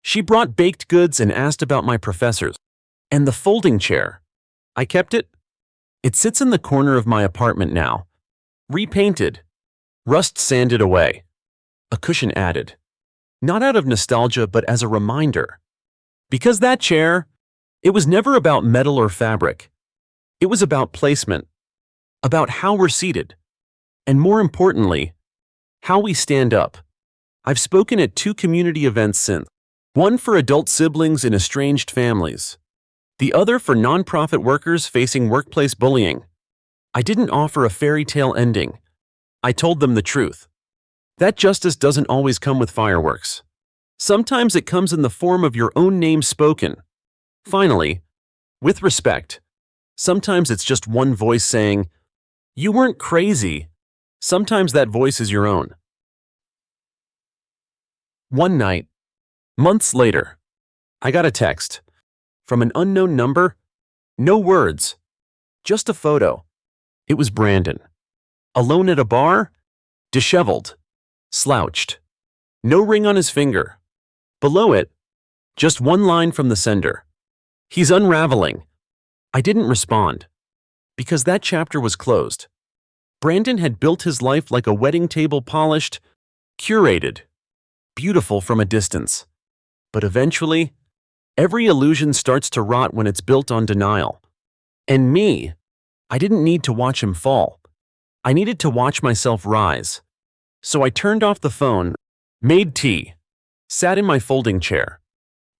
She brought baked goods and asked about my professors. And the folding chair. I kept it. It sits in the corner of my apartment now. Repainted. Rust sanded away. A cushion added. Not out of nostalgia, but as a reminder. Because that chair, it was never about metal or fabric. It was about placement, about how we're seated, and more importantly, how we stand up. I've spoken at 2 community events since, one for adult siblings in estranged families, the other for nonprofit workers facing workplace bullying. I didn't offer a fairy tale ending. I told them the truth. That justice doesn't always come with fireworks. Sometimes it comes in the form of your own name spoken. Finally, with respect, sometimes it's just one voice saying, "You weren't crazy." Sometimes that voice is your own. One night, months later, I got a text from an unknown number. No words, just a photo. It was Brandon, alone at a bar, disheveled, slouched, no ring on his finger. Below it, just one line from the sender. "He's unraveling." I didn't respond, because that chapter was closed. Brandon had built his life like a wedding table, polished, curated, beautiful from a distance. But eventually, every illusion starts to rot when it's built on denial. And me, I didn't need to watch him fall. I needed to watch myself rise. So I turned off the phone, made tea, sat in my folding chair,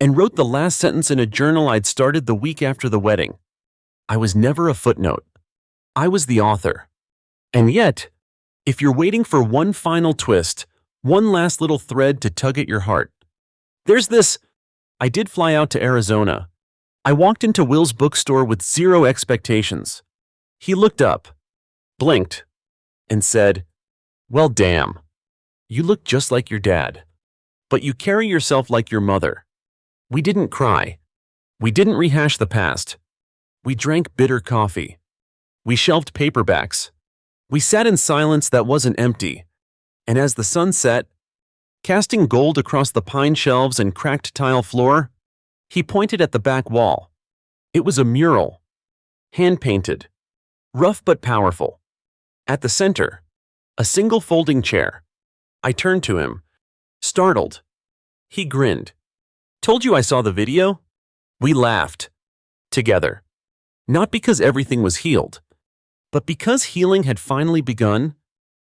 and wrote the last sentence in a journal I'd started the week after the wedding. I was never a footnote. I was the author. And yet, if you're waiting for one final twist, one last little thread to tug at your heart, there's this. I did fly out to Arizona. I walked into Will's bookstore with 0 expectations. He looked up, blinked, and said, "Well, damn. You look just like your dad. But you carry yourself like your mother." We didn't cry. We didn't rehash the past. We drank bitter coffee. We shelved paperbacks. We sat in silence that wasn't empty. And as the sun set, casting gold across the pine shelves and cracked tile floor, he pointed at the back wall. It was a mural, hand-painted, rough but powerful. At the center, a single folding chair. I turned to him, startled. He grinned. "Told you I saw the video?" We laughed, together. Not because everything was healed, but because healing had finally begun.